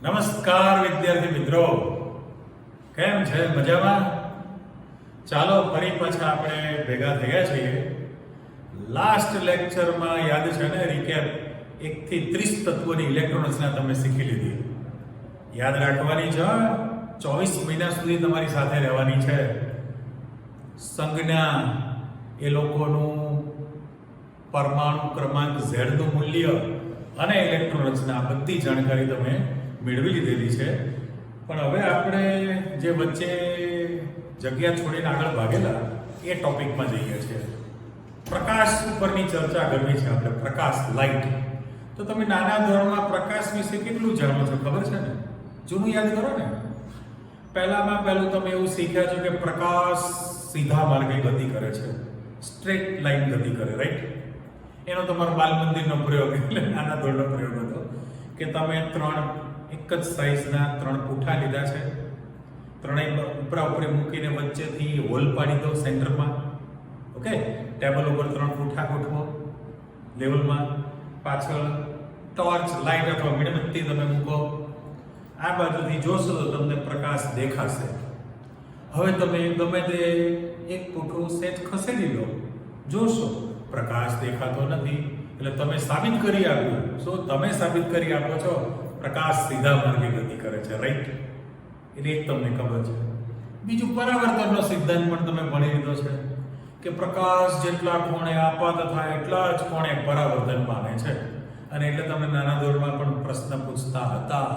નમસ્કાર વિદ્યાર્થી મિત્રો, કેમ છે? મજામાં? ચાલો ફરી પાછા આપણે ભેગા થયા છીએ. લાસ્ટ લેક્ચરમાં યાદ છે ને, રિકેપ 1 થી 30 તત્વોની ઇલેક્ટ્રોનિક્સના તમે શીખી લીધી. યાદ રાખવાની છે. 24 મહિના સુધી તમારી સાથે રહેવાની છે. સંજ્ઞા, એ લોકોનું પરમાણુ ક્રમાંક Z નું મૂલ્ય અને ઇલેક્ટ્રોનિક્સના બધી જાણકારી તમે મેળવી લીધેલી છે. પણ હવે આપણે જે વચ્ચે જગ્યા છોડીને આગળ ભાગેલા એ ટોપિકમાં જઈએ છીએ. પ્રકાશ ઉપરની ચર્ચા કરવી છે આપણે. પ્રકાશ, લાઇટ. તો તમે નાના ધોરણમાં પ્રકાશ વિશે કેટલું જાણો છો ખબર છે ને? જૂનું યાદ કરો ને. પહેલું તમે એવું શીખ્યા છો કે પ્રકાશ સીધા માર્ગે ગતિ કરે છે, સ્ટ્રેટ લાઇન ગતિ કરે, રાઈટ? એનો તમારો બાલ મંદિરનો પ્રયોગ, એટલે નાના ધોરણનો પ્રયોગ હતો કે તમે એક જ સાઈઝના 3 પૂઠા લીધા છે, ત્રણેય ઉપરા ઉપરી મૂકીને વચ્ચેથી હોલ પાડી દો સેન્ટરમાં. ઓકે, ટેબલ ઉપર 3 પૂઠા ગોઠવો લેવલમાં, પાછળ ટોર્ચ, લાઇટ અથવા મીણબત્તી તમે મૂકો. આ બાજુથી જોશો તો તમને પ્રકાશ દેખાશે. હવે તમે ગમે તે એક પૂઠું સેટ ખસેડી લો, જોશો પ્રકાશ દેખાતો નથી. એટલે તમે સાબિત કરી આપ્યું. શું તમે સાબિત કરી આપો છો? પ્રકાશ સીધા માર્ગે ગતિ કરે છે, રાઈટ? એટલે એક તમને ખબર છે. બીજું, પરાવર્તનનો સિદ્ધાંત પણ તમે ભણી લીધો છે કે પ્રકાશ જેટલા કોણે આપાત થાય એટલા જ કોણે પરાવર્તન પામે છે. અને એટલે તમને નાના ધોરણમાં પણ પ્રશ્ન પૂછતા હતા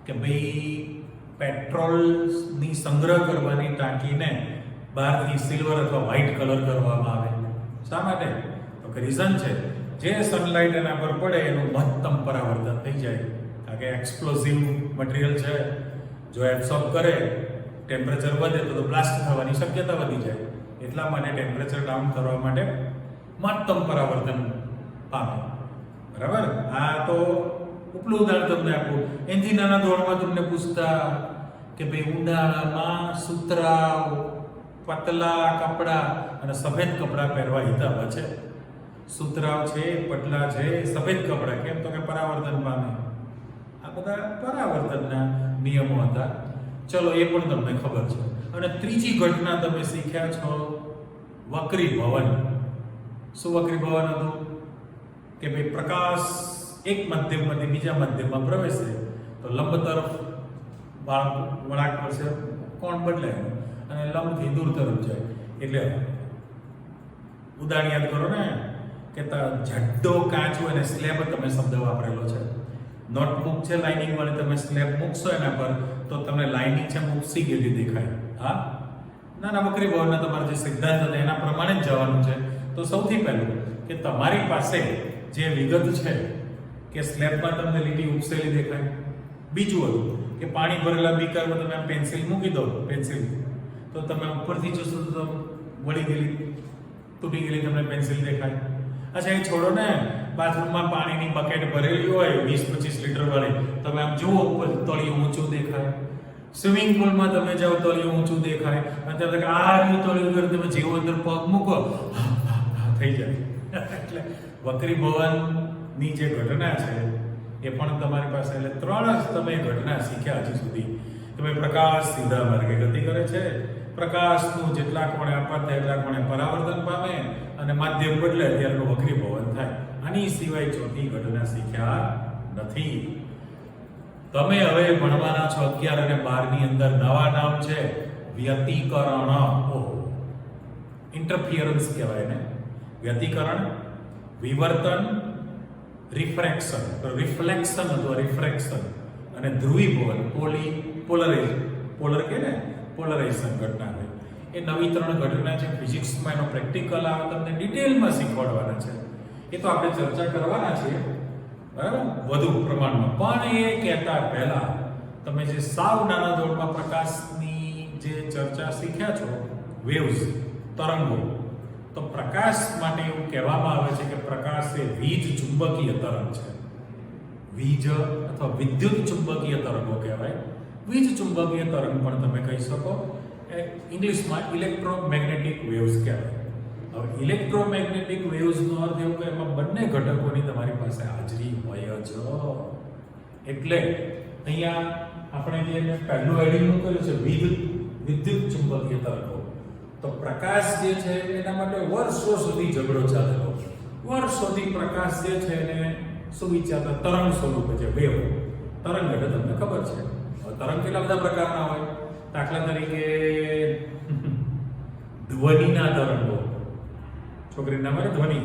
કે ભાઈ પેટ્રોલની સંગ્રહ કરવાની ટાંકીને બહારથી સિલ્વર અથવા વ્હાઇટ કલર કરવામાં આવે. શા માટે? તો કે રીઝન છે, જે સનલાઇટ એના પર પડે એનું મહત્તમ પરાવર્તન થઈ જાય. કારણ કે એક્સપ્લોઝિવ મટીરિયલ છે, જો એબ્સોર્બ કરે, ટેમ્પરેચર વધે તો બ્લાસ્ટ થવાની શક્યતા વધી જાય. એટલા માટે ટેમ્પરેચર ડાઉન કરવા માટે મહત્તમ પરાવર્તન પામે. બરાબર? આ તો ઉપલું ઉદાહરણ તમને આપું. એનાથી નાના ધોરણમાં તમને પૂછતા કે ભાઈ ઉનાળામાં સુતરાઉ પતલા કપડા અને સફેદ કપડા પહેરવા હિતાવ છે. સુતરાઉ છે, પતલા છે, સફેદ કપડા. કેમ? તો કે પરાવર્તન પામે. આ બધા પરાવર્તનના નિયમો હતા. ચલો, એ પણ તમને ખબર છે. અને ત્રીજી ઘટના તમે શીખ્યા છો, વક્રીભવન. શું વક્રીભવન હતું? કે ભાઈ પ્રકાશ એક માધ્યમમાંથી બીજા માધ્યમમાં પ્રવેશે તો લંબ તરફ વળાંક પડશે, કોણ બદલાય, અને લંબથી દૂર તરફ જાય. એટલે ઉદાહરણ યાદ કરો ને કે જડ્ડો કાચ હોય ને, સ્લેબ તમે શબ્દ વાપરેલો છે. નોટબુક છે લાઇનિંગ વાળી, તમે સ્લેબ મૂકશો એના પર તો તમને લાઇનિંગ છે મૂકસી ગયેલી દેખાય. હા, ના વક્રીભવનના તમારા જે સિદ્ધાંત હતા એના પ્રમાણે જ જવાનું છે. તો સૌથી પહેલું કે તમારી પાસે જે વિગત છે કે સ્લેબમાં તમને લીટી ઉપસેલી દેખાય. બીજું હતું કે પાણી ભરેલા બીકરમાં તમે પેન્સિલ મૂકી દો, પેન્સિલ, તો તમે ઉપરથી જોશો તો વળી ગયેલી, તૂટી ગયેલી તમને પેન્સિલ દેખાય. અચ્છા, એ છોડો ને, બાથરૂમમાં પાણીની બકેટ ભરેલી હોય 20-25 લીટર વાળી, તમે આમ જુઓ ઉપર તળિયું ઊંચું દેખાય. સ્વિમિંગ પુલમાં તમે જાઓ તળિયું ઊંચું દેખાય. અને તમે આ તળિયું ઉપર તમે જેવો અંદર પગ મૂકો થઈ જાય. એટલે વક્રીભવનની જે ઘટના છે એ પણ તમારી પાસે, એટલે 3 જ તમે ઘટના શીખ્યા હજી સુધી કે ભાઈ પ્રકાશ સીધા માર્ગે ગતિ કરે છે, પ્રકાશનું જેટલા કોણે આપાત થાય એટલા કોણે પરાવર્તન પામે, અને માધ્યમ બદલે ત્યારનું વક્રીભવન થાય. આની સિવાય ચોથી ઘટના શીખ્યા નથી. તમે હવે ભણવાના છો 11 અને 12 ની અંદર. નવા નામ છે વ્યતિકરણ. ઇન્ટરફિયરન્સ કહેવાય ને. વ્યતિકરણ, વિવર્તન, રિફ્રેક્શન. રિફ્લેક્શન અથવા રિફ્રેક્શન અને ધ્રુવીભવન, પોલરાઇઝેશન ઘટના છે. એ નવી 3 ઘટના છે. ફિઝિક્સમાં એનો પ્રેક્ટિકલ આવે, તમને ડિટેલમાં શીખવાડવાના છે. એ તો આપણે ચર્ચા કરવાના છીએ, બરાબર, વધુ પ્રમાણમાં. પણ એ કહેતા પહેલા તમે જે સાવ નાના ધોરણમાં પ્રકાશની જે ચર્ચા શીખ્યા છો, વેવ્સ, તરંગો, તો પ્રકાશ માટે એવું કહેવામાં આવે છે કે પ્રકાશ એ વીજ ચુંબકીય તરંગ છે. વીજ અથવા વિદ્યુત ચુંબકીય તરંગો કહેવાય. વીજ ચુંબકીય તરંગ પણ તમે કહી શકો. ઇંગ્લિશમાં ઇલેક્ટ્રોમેગ્નેટિક વેવ્સ કહેવાય. હવે ઇલેક્ટ્રોમેગ્નેટિક વેવ્સનો અર્થ એવો કે એમાં બંને ઘટકોની તમારી પાસે હાજરી હોય જ. એટલે અહીંયા આપણે જે પહેલું હેડિંગ મૂકેલું છે વિદ્યુત ચુંબકીય તરંગો, તો પ્રકાશ જે છે એના માટે વર્ષો સુધી ઝઘડો ચાલેલો. વર્ષોથી પ્રકાશ જે છે એને શું વિચારતા તરંગ સ્વરૂપે છે, વેવ. તરંગ એટલે તમને ખબર છે. તરંગ કેટલા બધા પ્રકારના હોય. દાખલા તરીકે ધ્વનિના તરંગો, છોકરીના નામ છે ધ્વનિ,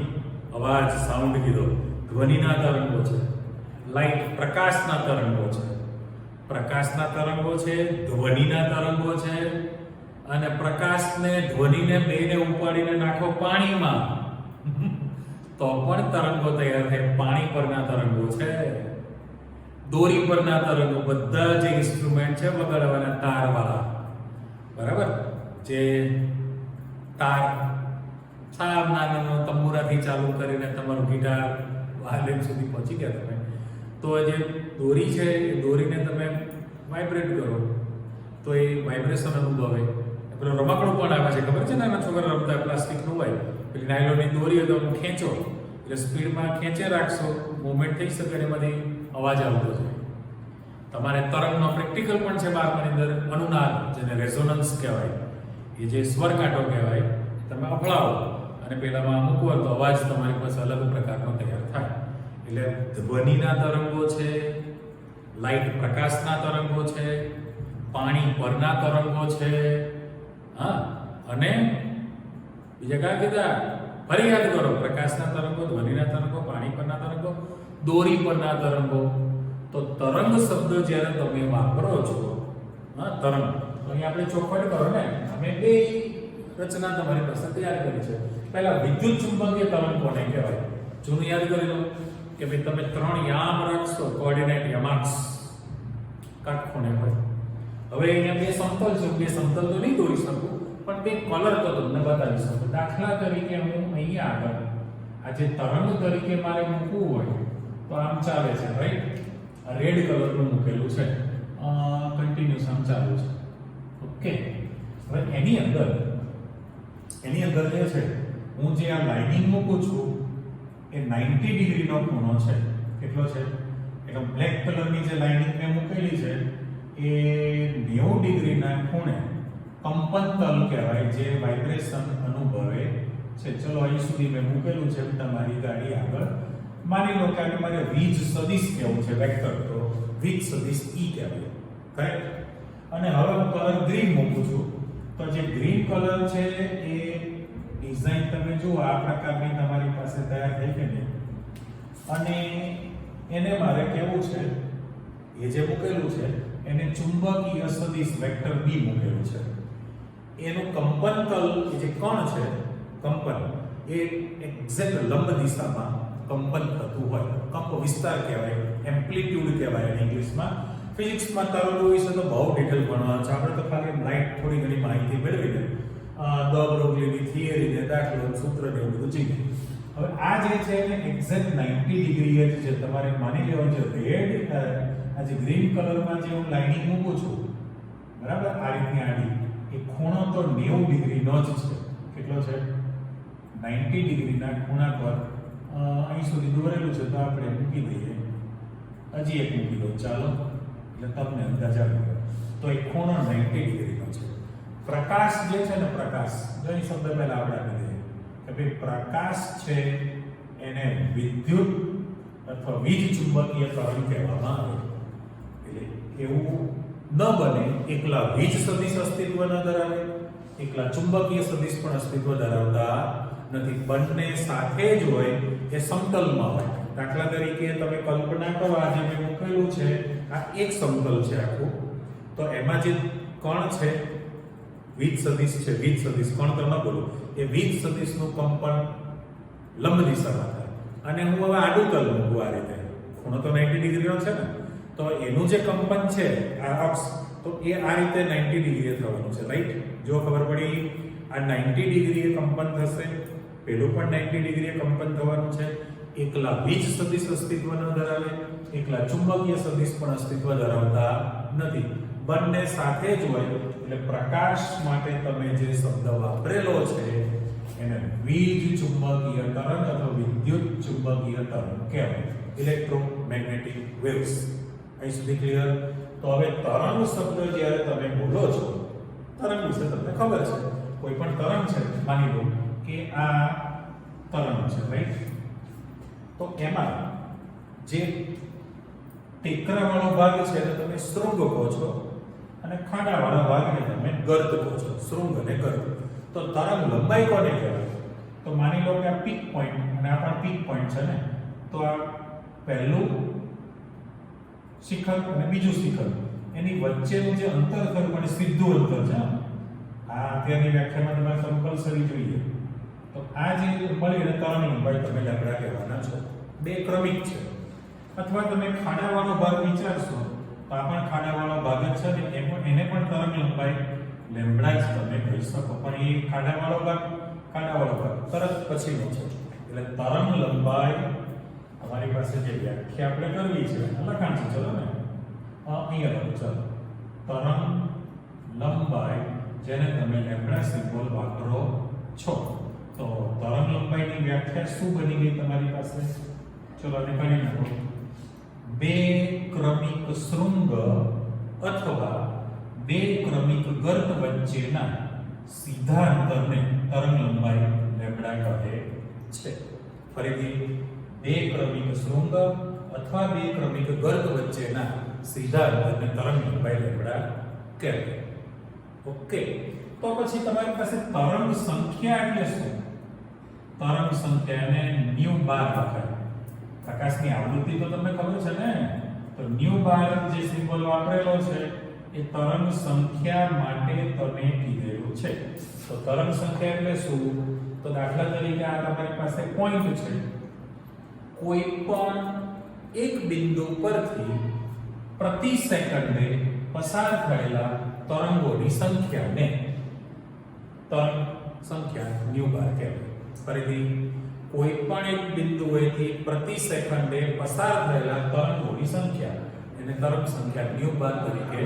અવાજ, સાઉન્ડ કીધો, ધ્વનિના તરંગો છે. લાઈટ પ્રકાશના તરંગો છે, પ્રકાશના તરંગો છે, ધ્વનિના તરંગો છે. અને પ્રકાશને ધ્વનિને બેને ઉપાડીને નાખો પાણીમાં તો પણ તરંગો તૈયાર થાય. પાણી પરના તરંગો છે, દોરી પરના તરંગો, બધા જે ઇન્સ્ટ્રુમેન્ટ છે વગાડવાના તારવાળા, બરાબર, જે તાર સાવ નાનો તંબુરાથી ચાલુ કરીને તમારું ગિટાર વાયલિન સુધી પહોંચી ગયા તમે, તો જે દોરી છે એ દોરીને તમે વાઇબ્રેટ કરો તો એ વાઇબ્રેશન અનુભવે. પેલો રમકડું પણ આવે છે, ખબર છે, નાના છોકરા રમતા પ્લાસ્ટિકનું હોય, પેલી નાયલોનની દોરી હોય તો ખેંચો એટલે સ્પીડમાં ખેંચે રાખશો, મૂવમેન્ટ થઈ શકે, એમાંથી અવાજ આવતો જાય. તમારે તરંગનો પ્રેક્ટિકલ પણ છે 12માની અંદર, અનુનાદ જેને રેઝોનન્સ કહેવાય, એ જે સ્વરકાંટો કહેવાય, તમે અફળાવો અને પેલામાં મૂકો તો અવાજ તમારી પાસે અલગ પ્રકારનો તૈયાર થાય. એટલે ધ્વનિના તરંગો છે, લાઇટ પ્રકાશના તરંગો છે, પાણી પરના તરંગો છે, હા, અને બીજા કયા કીધા ફરી યાદ કરો, પ્રકાશના તરંગો, ધ્વનિના તરંગો, પાણી પરના તરંગો, દોરી પરના તરંગો. તો તરંગ શબ્દ જ્યારે તમે વાપરો છો, હા, તરંગ, અહીં આપણે ચોખવટ કરો ને, અમે બે રચના તમારી પાસે તૈયાર કરી છે. પહેલા વિદ્યુત ચુંબકીય તરંગ કોને કહેવાય? જૂનું યાદ કરી લો કે ભાઈ તમે 3 યામ રાખશો, કોઓર્ડિનેટ યમાર્ક્સ કાટખૂણે હોય. હવે અહીંયા બે સમતલ છે, બે સમતલ તો નહીં દોરી શકું, પણ બે કલર તો તમને બતાવી શકું. દાખલા તરીકે હું અહીંયા આગળ આ જે તરંગ તરીકે મારે મૂકવું હોય તો આમ ચાલે છે, રાઈટ? આ રેડ કલરનું મૂકેલું છે, કન્ટિન્યુઅસ આમ ચાલુ છે, ઓકે. હવે એની અંદર જે છે, હું જે આ લાઇનિંગ મૂકું છું એ 90 ડિગ્રીનો ખૂણો છે. કેટલો છે? એટલે બ્લેક કલરની જે લાઇનિંગ મેં મૂકેલી છે એ 90 ડિગ્રીના ખૂણે કંપન તલ કહેવાય, જે વાઇબ્રેશન અનુભવે છે. ચલો અહીં સુધી મેં મૂકેલું છે તમારી ગાડી આગળ. માની લો કે આને મારે વીજ સદિશ કહેવું છે, વેક્ટર, તો વીજ સદિશ E કહેવાય, કરેક્ટ? અને હવે હું કલર ગ્રીન મૂકું છું, તો જે ગ્રીન કલર છે એ ડિઝાઇન તમે જુઓ આ પ્રકારની તમારી પાસે તૈયાર થઈ કે નહીં. અને એને મારે કેવું છે, એ જે મૂકેલું છે એને ચુંબકીય સદિશ વેક્ટર B મૂકેલું છે. એનું કંપન તલ જે કણ છે, કંપન એ એક્ઝેક્ટ લંબ દિશામાં કંપન થતું હોય, કંપ વિસ્તાર કહેવાય, એમ્પ્લિટ્યુડ કહેવાય ઇંગ્લિશમાં. ફિઝિક્સમાં તરંગો વિશે તો બહુ ડિટેલ ભણવાનું છે, આપણે તો ખાલી લાઈટ થોડી ઘણી માહિતી મેળવીને દ બ્રોગલીની થિયરીને દાખલો સૂત્રને એવું બધું જીવે. હવે આ જે છે એને એક્ઝેક્ટ 90 ડિગ્રી જ છે. તમારે માની લેવાનું છે રેડ, આ જે ગ્રીન કલરમાં જે હું લાઇનિંગ મૂકું છું, બરાબર, આ રીતની આડી, એ ખૂણો તો 90 ડિગ્રીનો જ છે. કેટલો છે? 90 ડિગ્રીના ખૂણા પર અહીં સુધી દોરેલું છે, તો આપણે મૂકી દઈએ. હજી એક મૂકી દો, ચાલો, એટલે તમને અંદાજ આવી ગયો. તો એ ખૂણો 90 ડિગ્રીનો છે. પ્રકાશ જે છે ને, પ્રકાશ, જો એ શબ્દ પહેલા આપણે આપી દઈએ કે ભાઈ પ્રકાશ છે એને વિદ્યુત અથવા વીજ ચુંબકીય તરંગ કહેવામાં આવે. એટલે એવું ન બને એકલા વીજ સદિશ અસ્તિત્વ ન ધરાવે, એકલા ચુંબકીય સદિશ પણ અસ્તિત્વ ધરાવતા નથી. બંને સાથે જ હોય, એ સમતલમાં હોય. દાખલા તરીકે તમે કલ્પના કરો, આ જે મેં મૂકેલું છે આ એક સમતલ છે આખું, તો એમાં જે કણ છે વીજ સદિશ છે, વીજ સદિશ, કણ તો ન બોલું, એ વીજ સદિશનું કંપન લંબ દિશામાં થાય. અને હું હવે આડું તલ મૂકું આ રીતે, ખૂણો તો 90 ડિગ્રીનો છે ને, તો એનું જે કંપન છે આ અક્ષ, તો એ આ રીતે 90 ડિગ્રીએ થવાનું છે, રાઈટ? જો ખબર પડી, આ 90 ડિગ્રીએ કંપન થશે, પેલું પણ 90 ડિગ્રીએ કંપન થવાનું છે. એકલા વીજ સદિશ અસ્તિત્વ ન ધરાવે, એકલા ચુંબકીય સદિશ પણ અસ્તિત્વ ધરાવતા નથી. બંને સાથે જ હોય. એટલે પ્રકાશ માટે તમે જે શબ્દ વાપરેલો છે એને વીજ ચુંબકીય તરંગ અથવા વિદ્યુત ચુંબકીય તરંગ કહેવાય, ઇલેક્ટ્રોમેગ્નેટિક વેવ્સ. અહીં સુધી ક્લિયર? તો હવે તરંગ શબ્દ જ્યારે તમે બોલો છો, તરંગ વિશે તમને ખબર છે, કોઈ પણ તરંગ છે, માની લો કે આ તરંગ છે, રાઈટ? તો એમાં જે ટેકરાવાળો ભાગ છે એને તમે શૃંગ કહો છો અને ખાડાવાળા ભાગને તમે ગર્ત કહો છો, શૃંગ અને ગર્ત. તો તરંગ લંબાઈ કોને કહેવાય? તો માની લો કે આ પીક પોઈન્ટ અને આ પણ પીક પોઈન્ટ છે ને, તો આ પહેલું શિખર અને બીજું શિખર, એની વચ્ચેનું જે અંતર ખરું પણ સીધું અંતર છે. આ અત્યારની વ્યાખ્યામાં તમારે કમ્પલસરી જોઈએ. તો આ જે મળી એને તરંગ લંબાઈ તમે લેમ્બડા કહેવાના છો. બે ક્રમિક છે. અથવા તમે ખાડાવાળો ભાગ વિચારશો તો આ પણ ખાડાવાળો ભાગ જ છે ને, એને પણ તરંગ લંબાઈ લેમ્બડા જ તમે કહી શકો. પણ એ ખાડાવાળો ભાગ તરત પછીનો છે. એટલે તરંગ લંબાઈ અમારી પાસે જે વ્યાખ્યા આપણે કરવી છે લખાણ છે. ચલો ને અહીંયા લખો. ચલો, તરંગ લંબાઈ જેને તમે લેમ્બડા સિમ્બોલ વાપરો છો. તો તરંગ લંબાઈની વ્યાખ્યા શું બની ગઈ તમારી પાસે? ચલો આને કરી નાખો. બે ક્રમિક શૃંગ અથવા બે ક્રમિક ગર્ત વચ્ચેના સીધા અંતરને તરંગ લંબાઈ લેમ્બડા કહે છે. ફરીથી, બે ક્રમિક શૃંગ અથવા બે ક્રમિક ગર્ત વચ્ચેના સીધા અંતરને તરંગ લંબાઈ લેમ્બડા કહેવાય. ઓકે, તો પછી તમારી પાસે તરંગ સંખ્યા એટલે શું? તરંગ સંખ્યાને ન્યુ બાર લખાય. પ્રકાશની આવૃત્તિ તો તમને ખબર છે ને, તો ન્યુ બાર જે સિમ્બોલ વાપરેલો છે એ તરંગ સંખ્યા માટે તમે કીધેલું છે. તો તરંગ સંખ્યા એટલે શું? તો દાખલા તરીકે આ તમારી પાસે પોઈન્ટ છે. કોઈ પણ એક બિંદુ પરથી પ્રતિ સેકન્ડે પસાર થયેલા તરંગોની સંખ્યાને તરંગ સંખ્યા ન્યુ બાર કહેવાય. ફરીથી, કોઈ પણ એક બિંદુએથી પ્રતિ સેકન્ડે પસાર થયેલા તરંગોની સંખ્યા એને તરંગ સંખ્યા ન્યુ બાર તરીકે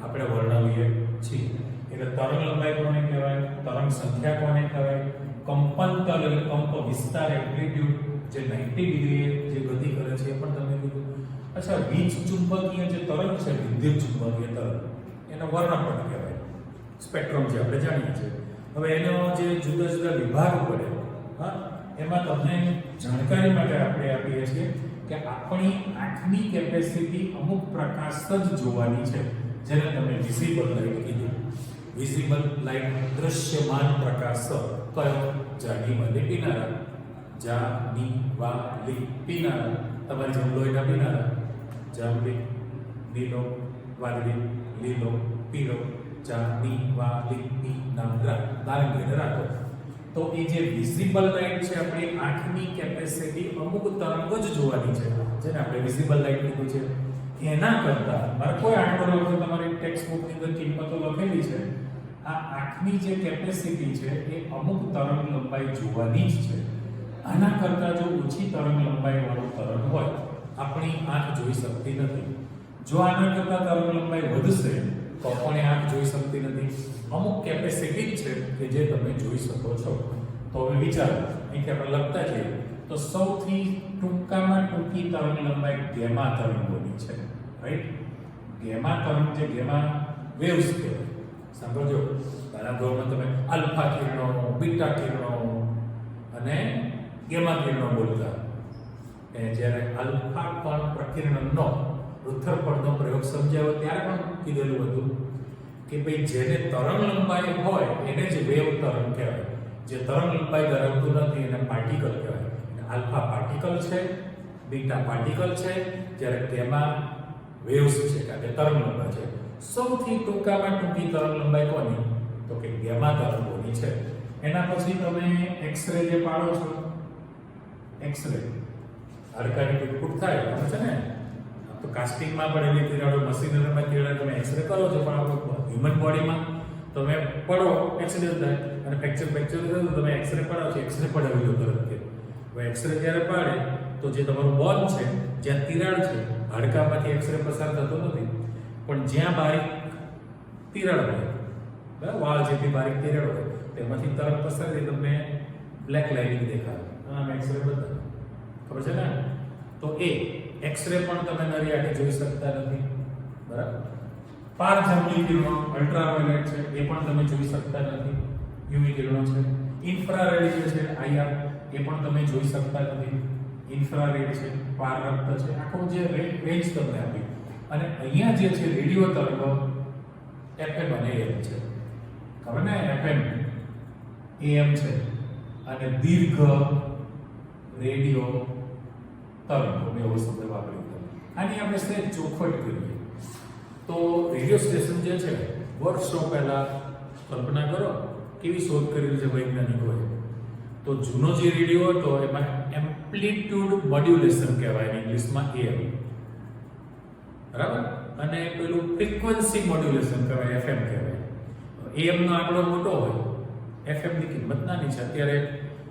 આપણે વર્ણવીએ છીએ. એટલે તરંગ લંબાઈ કોને કહેવાય? તરંગ સંખ્યા કોને કહેવાય? કંપનતલ એટલે કંપ વિસ્તાર, એમ્પ્લિટ્યુડ જે 90 ડિગ્રીએ જે ગતિ કરે છે એ પણ તમે કીધું. અચ્છા, વીજ ચુંબકીય જે તરંગ છે, વિદ્યુત ચુંબકીય તરંગ, એનો વર્ણપટ કહેવાય. સ્પેક્ટ્રમ જે આપણે જાણીએ છીએ. હવે એનો જે જુદા જુદા વિભાગ પડે, હા, એમાં તમને જાણકારી માટે આપણે આપીએ છીએ કે આપણી આંખની કેપેસિટી અમુક પ્રકાશ જ જોવાની છે, જેને તમે વિઝિબલ લાઇટ કીધું. વિઝિબલ લાઇટ દૃશ્યમાન પ્રકાશ કયો? જાડી વાલી પીનારા, જાની વાલી પીનારા, તમારી જેમ લોહીના પીનારા, જાંબલી, નીલો, વાદળી, લીલો, પીળો, જાની વાલી પીનારા, નારંગીને રાખો. તો એ જે વિઝિબલ લાઇટ છે, આપણી આંખની કેપેસિટી અમુક તરંગ જ જોવાની છે, જેને આપણે વિઝિબલ લાઇટ કીધું છે. એના કરતા મારે કોઈ આંકડો લખો, તમારી ટેક્સ્ટ બુકની અંદર કિંમતો લખેલી છે. આ આંખની જે કેપેસિટી છે એ અમુક તરંગ લંબાઈ જોવાની જ છે. આના કરતા જો ઓછી તરંગ લંબાઈ વાળો તરંગ હોય, આપણી આંખ જોઈ શકતી નથી. જો આના કરતા તરંગ લંબાઈ વધશે તો પણ આંખ જોઈ શકતી નથી. અમુક કેપેસિટી છે કે જે તમે જોઈ શકો છો. તો હવે વિચારો, અહીંથી આપણે લખતા જઈએ તો સૌથી ટૂંકામાં ટૂંકી તરંગ લંબાઈ ગેમા તરંગોની છે, રાઈટ? ગેમા તરંગ, જે ગેમા વેવ્સ કહેવાય. સાંભળજો, ઘણા ધોરણમાં તમે આલ્ફા કિરણો, બીટા કિરણો અને ગેમા કિરણો બોલતા. જ્યારે આલ્ફા પણ પ્રકિરણનો પૃથ્થરપળનો પ્રયોગ સમજાવ્યો ત્યારે પણ કીધેલું હતું કે ભાઈ જેને તરંગ લંબાઈ હોય એને જ વેવ તરંગ કહેવાય. જે તરંગ લંબાઈ ધરાવતું નથી એને પાર્ટિકલ કહેવાય. આલ્ફા પાર્ટિકલ છે, બીટા પાર્ટિકલ છે, જ્યારે ગેમા વેવ્સ છે, કારણ કે તરંગ લંબાઈ છે. સૌથી ટૂંકામાં ટૂંકી તરંગ લંબાઈ કોની? તો કે ગેમા તરંગોની છે. એના પછી તમે એક્સ-રે જે પાડો છો, એક્સ-રે હાડકાની ટૂટફૂટ થાય ખબર છે ને, તો કાસ્ટિંગમાં પડેલી તિરાડો, મશીનરીમાં તિરાડો તમે એક્સ-રે કરો છો, પણ આપણો હ્યુમન બોડીમાં તમે પડો, એક્સિડન્ટ થાય અને ફ્રેક્ચર થાય તો તમે એક્સ-રે પડાવો છો, એક્સ-રે પડાવી લો તરત કે. હવે એક્સ-રે જ્યારે પાડે તો જે તમારું બોન છે, જ્યાં તિરાડ છે, હાડકામાંથી એક્સ-રે પસાર થતો નથી, પણ જ્યાં બારીક તિરાડ હોય, બરાબર, વાળ જેટલી બારીક તિરાડ હોય, તેમાંથી તરત પસાર થઈ તમને બ્લેક લાઇનિંગ દેખાય. આમ એક્સ-રે બતાવે, ખબર છે ને? તો એ એક્સ-રે પણ તમે નરી આંખે જોઈ શકતા નથી, બરાબર. પારજમણી કિરણો અલ્ટ્રાવાયોલેટ છે એ પણ તમે જોઈ શકતા નથી, યુવી કિરણો છે. ઇન્ફ્રારેડ જે છે આઈઆર એ પણ તમે જોઈ શકતા નથી, ઇન્ફ્રારેડ છે, પારરક્ત છે, આખો જે રેન્જ તમને આપી. અને અહીંયા જે છે રેડિયો તરંગો એફએમ અને એએમ છે, ખબર ને, એફએમ એએમ છે, અને દીર્ઘ રેડિયો તરંગો મેં એવો શબ્દ વાપર્યો. આની આપણે સહેજ ચોખવટ કરીએ તો રેડિયો સ્ટેશન જે છે વર્ષો પહેલા કલ્પના કરો કેવી શોધ કરેલી છે વૈજ્ઞાનિકોએ. તો જૂનો જે રેડિયો હતો એમાં એમ્પ્લિટ્યુડ મોડ્યુલેશન કહેવાય ઇંગ્લિશમાં એમ, બરાબર, અને પેલું ફ્રીક્વન્સી મોડ્યુલેશન કહેવાય એફએમ કહેવાય. એમ નો આંકડો મોટો હોય, એફએમ ની કિંમત નાની છે. અત્યારે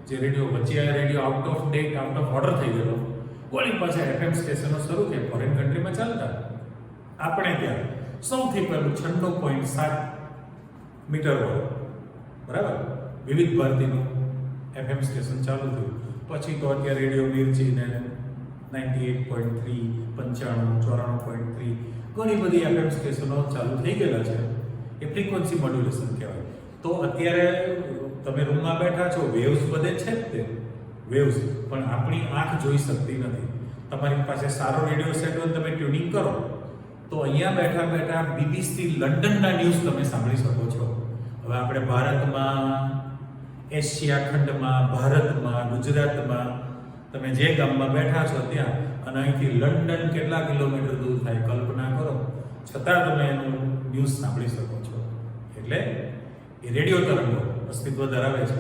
જે રેડિયો વચ્ચે આ radio out of date out of order થઈ ગયો, વળી પાછા એફએમ સ્ટેશનો શરૂ થયા ફોરેન કન્ટ્રીમાં ચાલતા. આપણે ત્યાં સૌથી પહેલું 96.7 મીટર હોય, બરાબર, વિવિધ ભારતીનું એફએમ સ્ટેશન ચાલુ થયું. પછી તો અત્યારે રેડિયો મિર્ચી ને 98.3, 95, 94.3 ઘણી બધી એફએમ સ્ટેશનો ચાલુ થઈ ગયેલા છે. એ ફ્રીક્વન્સી મોડ્યુલેશન કહેવાય. તો અત્યારે તમે રૂમમાં બેઠા છો, વેવ્સ બધે છે જ તે વેવ્સ, પણ આપણી આંખ જોઈ શકતી નથી. તમારી પાસે સારો રેડિયો સેટ હોય તમે ટ્યુનિંગ કરો તો અહીંયા બેઠા બેઠા બીબીસી લંડનના ન્યૂઝ તમે સાંભળી શકો છો. હવે આપણે ભારતમાં, એશિયા ખંડમાં, ભારતમાં, ગુજરાતમાં તમે જે ગામમાં બેઠા છો ત્યાં, અને અહીંથી લંડન કેટલા કિલોમીટર દૂર થાય કલ્પના કરો, છતાં તમે એનું ન્યૂઝ સાંભળી શકો છો. એટલે એ રેડિયો તરંગો અસ્તિત્વ ધરાવે છે.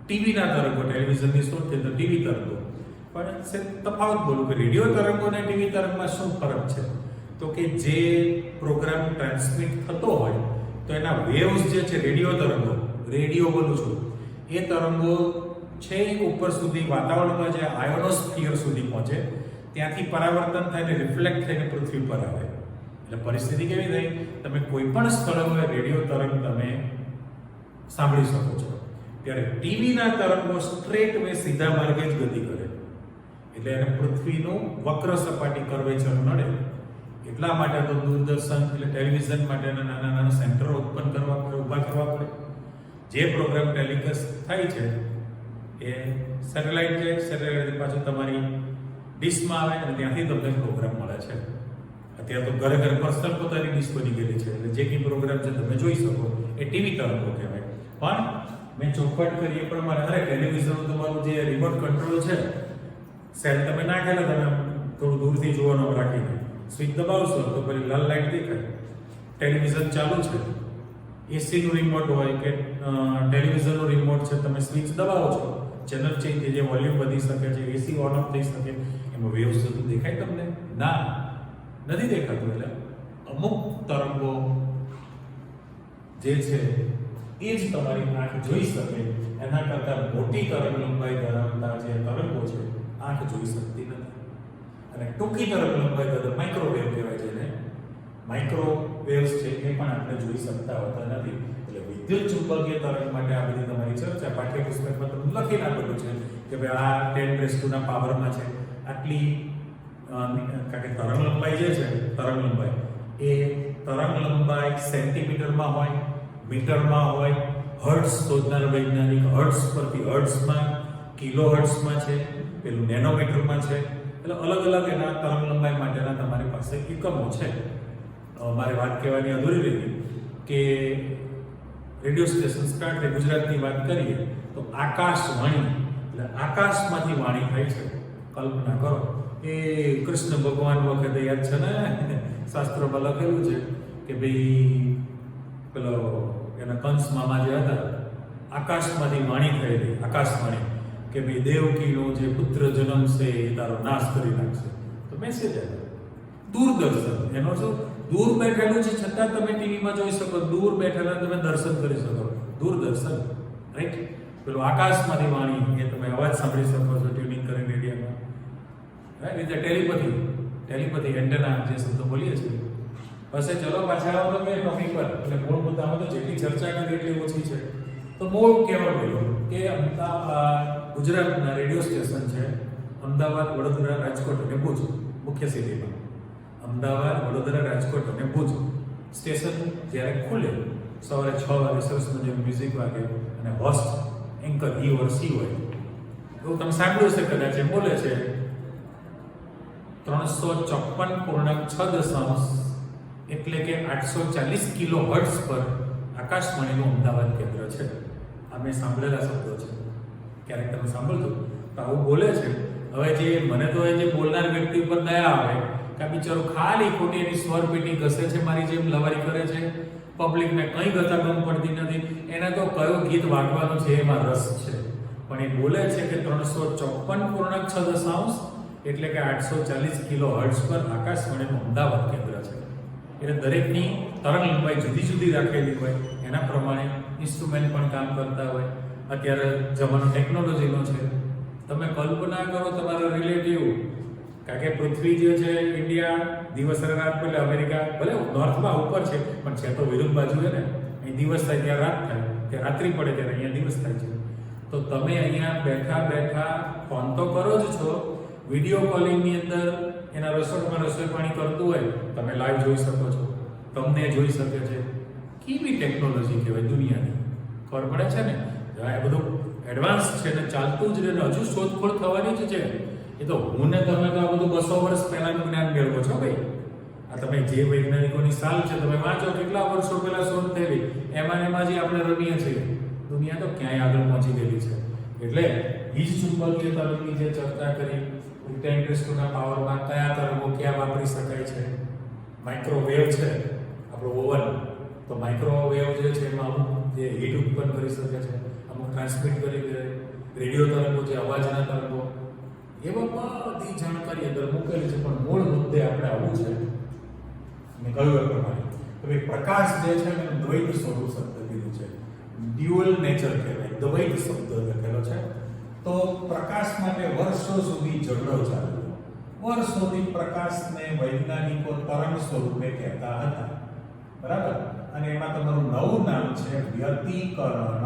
ટીવીના તરંગો, ટેલિવિઝનની શોધ થઈ તો ટીવી તરંગો, પણ તફાવત બોલું કે રેડિયો તરંગો અને ટીવી તરંગમાં શું ફરક છે? તો કે જે પ્રોગ્રામ ટ્રાન્સમિટ થતો હોય તો એના વેવ્સ જે છે રેડિયો તરંગો, રેડિયો બોલું છું, એ તરંગો છે ઉપર સુધી વાતાવરણમાં જે આયોનોસ્ફિયર સુધી પહોંચે, ત્યાંથી પરાવર્તન થઈને રિફ્લેક્ટ થઈને પૃથ્વી પર આવે. એટલે પરિસ્થિતિ કેવી થઈ, તમે કોઈ પણ સ્થળે રેડિયો તરંગ તમે સાંભળી શકો છો. ત્યારે ટીવીના તરંગો સ્ટ્રેટ વે સીધા માર્ગે જ ગતિ કરે, એટલે એને પૃથ્વીનું વક્ર સપાટી કર્વેચર નડે. એટલા માટે તો દૂરદર્શન એટલે ટેલિવિઝન માટેના નાના નાના સેન્ટરો ઉત્પન્ન કરવા પડે, ઊભા કરવા પડે. જે પ્રોગ્રામ ટેલિકાસ્ટ થાય છે એ સેટેલાઇટ છે, સેટેલાઇટ પાછું તમારી ડિશમાં આવે અને ત્યાંથી તમને પ્રોગ્રામ મળે છે. અત્યારે તો ઘરે ઘરે પર્સનલ પોતાની ડિશ બની ગયેલી છે, એટલે જે કંઈ પ્રોગ્રામ છે તમે જોઈ શકો એ ટીવી તરંગો કહેવાય. પણ મેં ચોખવટ કરી એ પ્રમાણે અરે ટેલિવિઝનનું તમારું જે રિમોટ કંટ્રોલ છે, સેલ તમે નાખેલા, તમે થોડું દૂરથી જોવાનું રાખીને સ્વિચ દબાવશો તો પેલી લાલ લાઈટ દેખાય, ટેલિવિઝન ચાલુ છે. એસીનું રિમોટ હોય કે ટેલિવિઝનનું રિમોટ છે, તમે સ્વિચ દબાવો છો, ચેનલ ચેન્જ થઈ જાય, વોલ્યુમ વધી શકે છે, એસી ઓન ઓફ થઈ શકે, એમાં વેવ્સ બધું દેખાય તમને? ના, નથી દેખાતું. એટલે અમુક તરંગો જે છે એ જ તમારી આંખ જોઈ શકે, એના કરતાં મોટી તરંગ લંબાઈ ધરાવતા જે તરંગો છે આંખ જોઈ શકતી નથી. અને ટૂંકી તરંગ લંબાઈ ધરાવતા માઇક્રોવેવ કહેવાય છે ને, માઇક્રોવેવ્સ છે એ પણ આપણે જોઈ શકતા હોતા નથી. એટલે વિદ્યુત ચુંબકીય તરંગ માટે આ બધી તમારી ચર્ચા પાઠ્યપુસ્તકમાં તમને લખી નાખેલું છે કે ભાઈ આ 10 ના પાવરમાં છે આટલી, કારણ કે તરંગ લંબાઈ જે છે, તરંગ લંબાઈ એ તરંગ લંબાઈ સેન્ટીમીટરમાં હોય, મીટરમાં હોય, હર્ટ્ઝ શોધનાર વૈજ્ઞાનિક હર્ટ્ઝ પરથી હર્ટ્ઝમાં, કિલો હર્ટ્ઝમાં છે, પેલું નેનોમીટરમાં છે. એટલે અલગ અલગ એના તરંગ લંબાઈ માટેના તમારી પાસે એકમો છે. મારે વાત કહેવાની અધૂરી રહી કે રેડિયો સ્ટેશન સ્ટાર્ટ થઈ, ગુજરાતની વાત કરીએ તો આકાશવાણી, એટલે આકાશમાંથી વાણી થાય છે. કલ્પના કરો એ કૃષ્ણ ભગવાન વખતે યાદ છે ને, શાસ્ત્રોમાં લખેલું છે કે ભાઈ પેલો એના કંસ મામા જે હતા, આકાશમાંથી વાણી થયેલી, આકાશવાણી કે ભાઈ દેવકીનો જે પુત્ર જન્મશે એ તારો નાશ કરી નાખશે. તો મેસેજ આવ્યો. દૂરદર્શન એનો શું, દૂર બેઠેલું છે છતાં તમે ટીવીમાં જોઈ શકો, દૂર બેઠેલા તમે દર્શન કરી શકો. દૂરદર્શન, રાઈટ. પેલું આકાશમાંથી વાણી એ તમે અવાજ સાંભળી શકો છો ટ્યુનિંગ કરીને રેડિયોમાં. રાઈટ. ટેલિપથી, ટેલિપથી એન્ટેના જે શબ્દો બોલીએ છીએ. બસ ચલો પાછા આવો તમે ટોપિક પર. એટલે મૂળ મુદ્દામાં તો જેટલી ચર્ચા કરી એટલી ઓછી છે. તો મૂળ કહેવા ગયું કે ગુજરાતના રેડિયો સ્ટેશન છે અમદાવાદ, વડોદરા, રાજકોટ અને ભુજ. મુખ્ય સિટીમાં અમદાવાદ, વડોદરા, રાજકોટ અને ભુજ સ્ટેશન જ્યારે ખુલે સવારે 6 વાગે સરસ મજાનું મ્યુઝિક વાગે અને હોસ્ટ એન્કર ઈ ઓર સી હોય એવું તમે સાંભળ્યું છે કદાચ. એ બોલે છે 354.6 એટલે કે 840 કિલો હર્ટ્ઝ પર આકાશવાણીનું અમદાવાદ કેન્દ્ર છે. આ મેં સાંભળેલા શબ્દો છે, ક્યારેક તમે સાંભળજો તો આવું બોલે છે. હવે જે મને તો એ જે બોલનાર વ્યક્તિ ઉપર દયા આવે કે આ બિચારો ખાલી ખોટી એની સ્વર પેટી ઘસે છે, મારી જેમ લવારી કરે છે, પબ્લિકને કંઈ ગતાગમ પડતી નથી, એને તો કયો ગીત વાગવાનું છે એમાં રસ છે. પણ એ બોલે છે કે 354.6 એટલે કે 840 કિલો હર્ટ્ઝ પર આકાશવાણીનું અમદાવાદ કેન્દ્ર છે. એટલે દરેકની તરંગ લંબાઈ જુદી જુદી રાખેલી હોય, એના પ્રમાણે ઇન્સ્ટ્રુમેન્ટ પણ કામ કરતા હોય. અત્યારે જમાનો ટેકનોલોજીનો છે. તમે કલ્પના કરો તમારો રિલેટિવ, કારણ કે પૃથ્વી જે છે ઇન્ડિયા દિવસ રાત, એટલે અમેરિકા ભલે નોર્થમાં ઉપર છે પણ છે તો વિરુદ્ધ બાજુ છે ને. અહીં દિવસ થાય ત્યાં રાત થાય, ત્યાં રાત્રિ પડે ત્યારે અહીંયા દિવસ થાય છે. તો તમે અહીંયા બેઠા બેઠા ફોન તો કરો જ છો, વિડીયો કોલિંગની અંદર એના રસોડામાં રસોઈ પાણી કરતું હોય તમે લાઈવ જોઈ શકો છો, તમને જોઈ શકે છે. કેવી ટેકનોલોજી કહેવાય દુનિયાની, ખબર પડે છે ને. આ બધું એડવાન્સ છે ને ચાલતું જ રહે ને હજુ શોધખોળ થવાની જ છે. એ તો હું ને તમે તો આ બધું 200 વર્ષ પહેલાનું જ્ઞાન મેળવો છો ભાઈ. આ તમે જે વૈજ્ઞાનિકોની સાલ છે તમે વાંચો, કેટલા વર્ષો પહેલા શોધ થયેલી, એમાં જે આપણે રમીએ છીએ. દુનિયા તો ક્યાંય આગળ પહોંચી ગયેલી છે. એટલે વીજ ચુંબકીય તરંગની જે ચર્ચા કરી, ઉલટા ઇન્ટરેસ્ટના પાવરમાં કયા તરંગો ક્યાં વાપરી શકાય છે. માઇક્રોવેવ છે આપણો ઓવન, તો માઇક્રોવેવ જે છે એમાં અમુક જે હીટ ઉત્પન્ન કરી શકે છે, અમુક ટ્રાન્સમિટ કરી દે. રેડિયો તરંગો જે અવાજના તરંગો, એવા બધી જાણકારી અંદર મૂકેલી છે. પણ મૂળ મુદ્દે આપણે આવું છે મેં કહ્યું એ પ્રમાણે કે ભાઈ પ્રકાશ જે છે એને દ્વૈત સ્વરૂપ શબ્દ કીધું છે, ડ્યુઅલ નેચર કહેવાય, દ્વૈત શબ્દ લખેલો છે. તો પ્રકાશ માટે વર્ષો સુધી ઝઘડો ચાલ્યો. વર્ષોથી પ્રકાશને વૈજ્ઞાનિકો તરંગ સ્વરૂપે કહેતા હતા, બરાબર. અને એમાં તમારું નવું નામ છે વ્યતિકરણ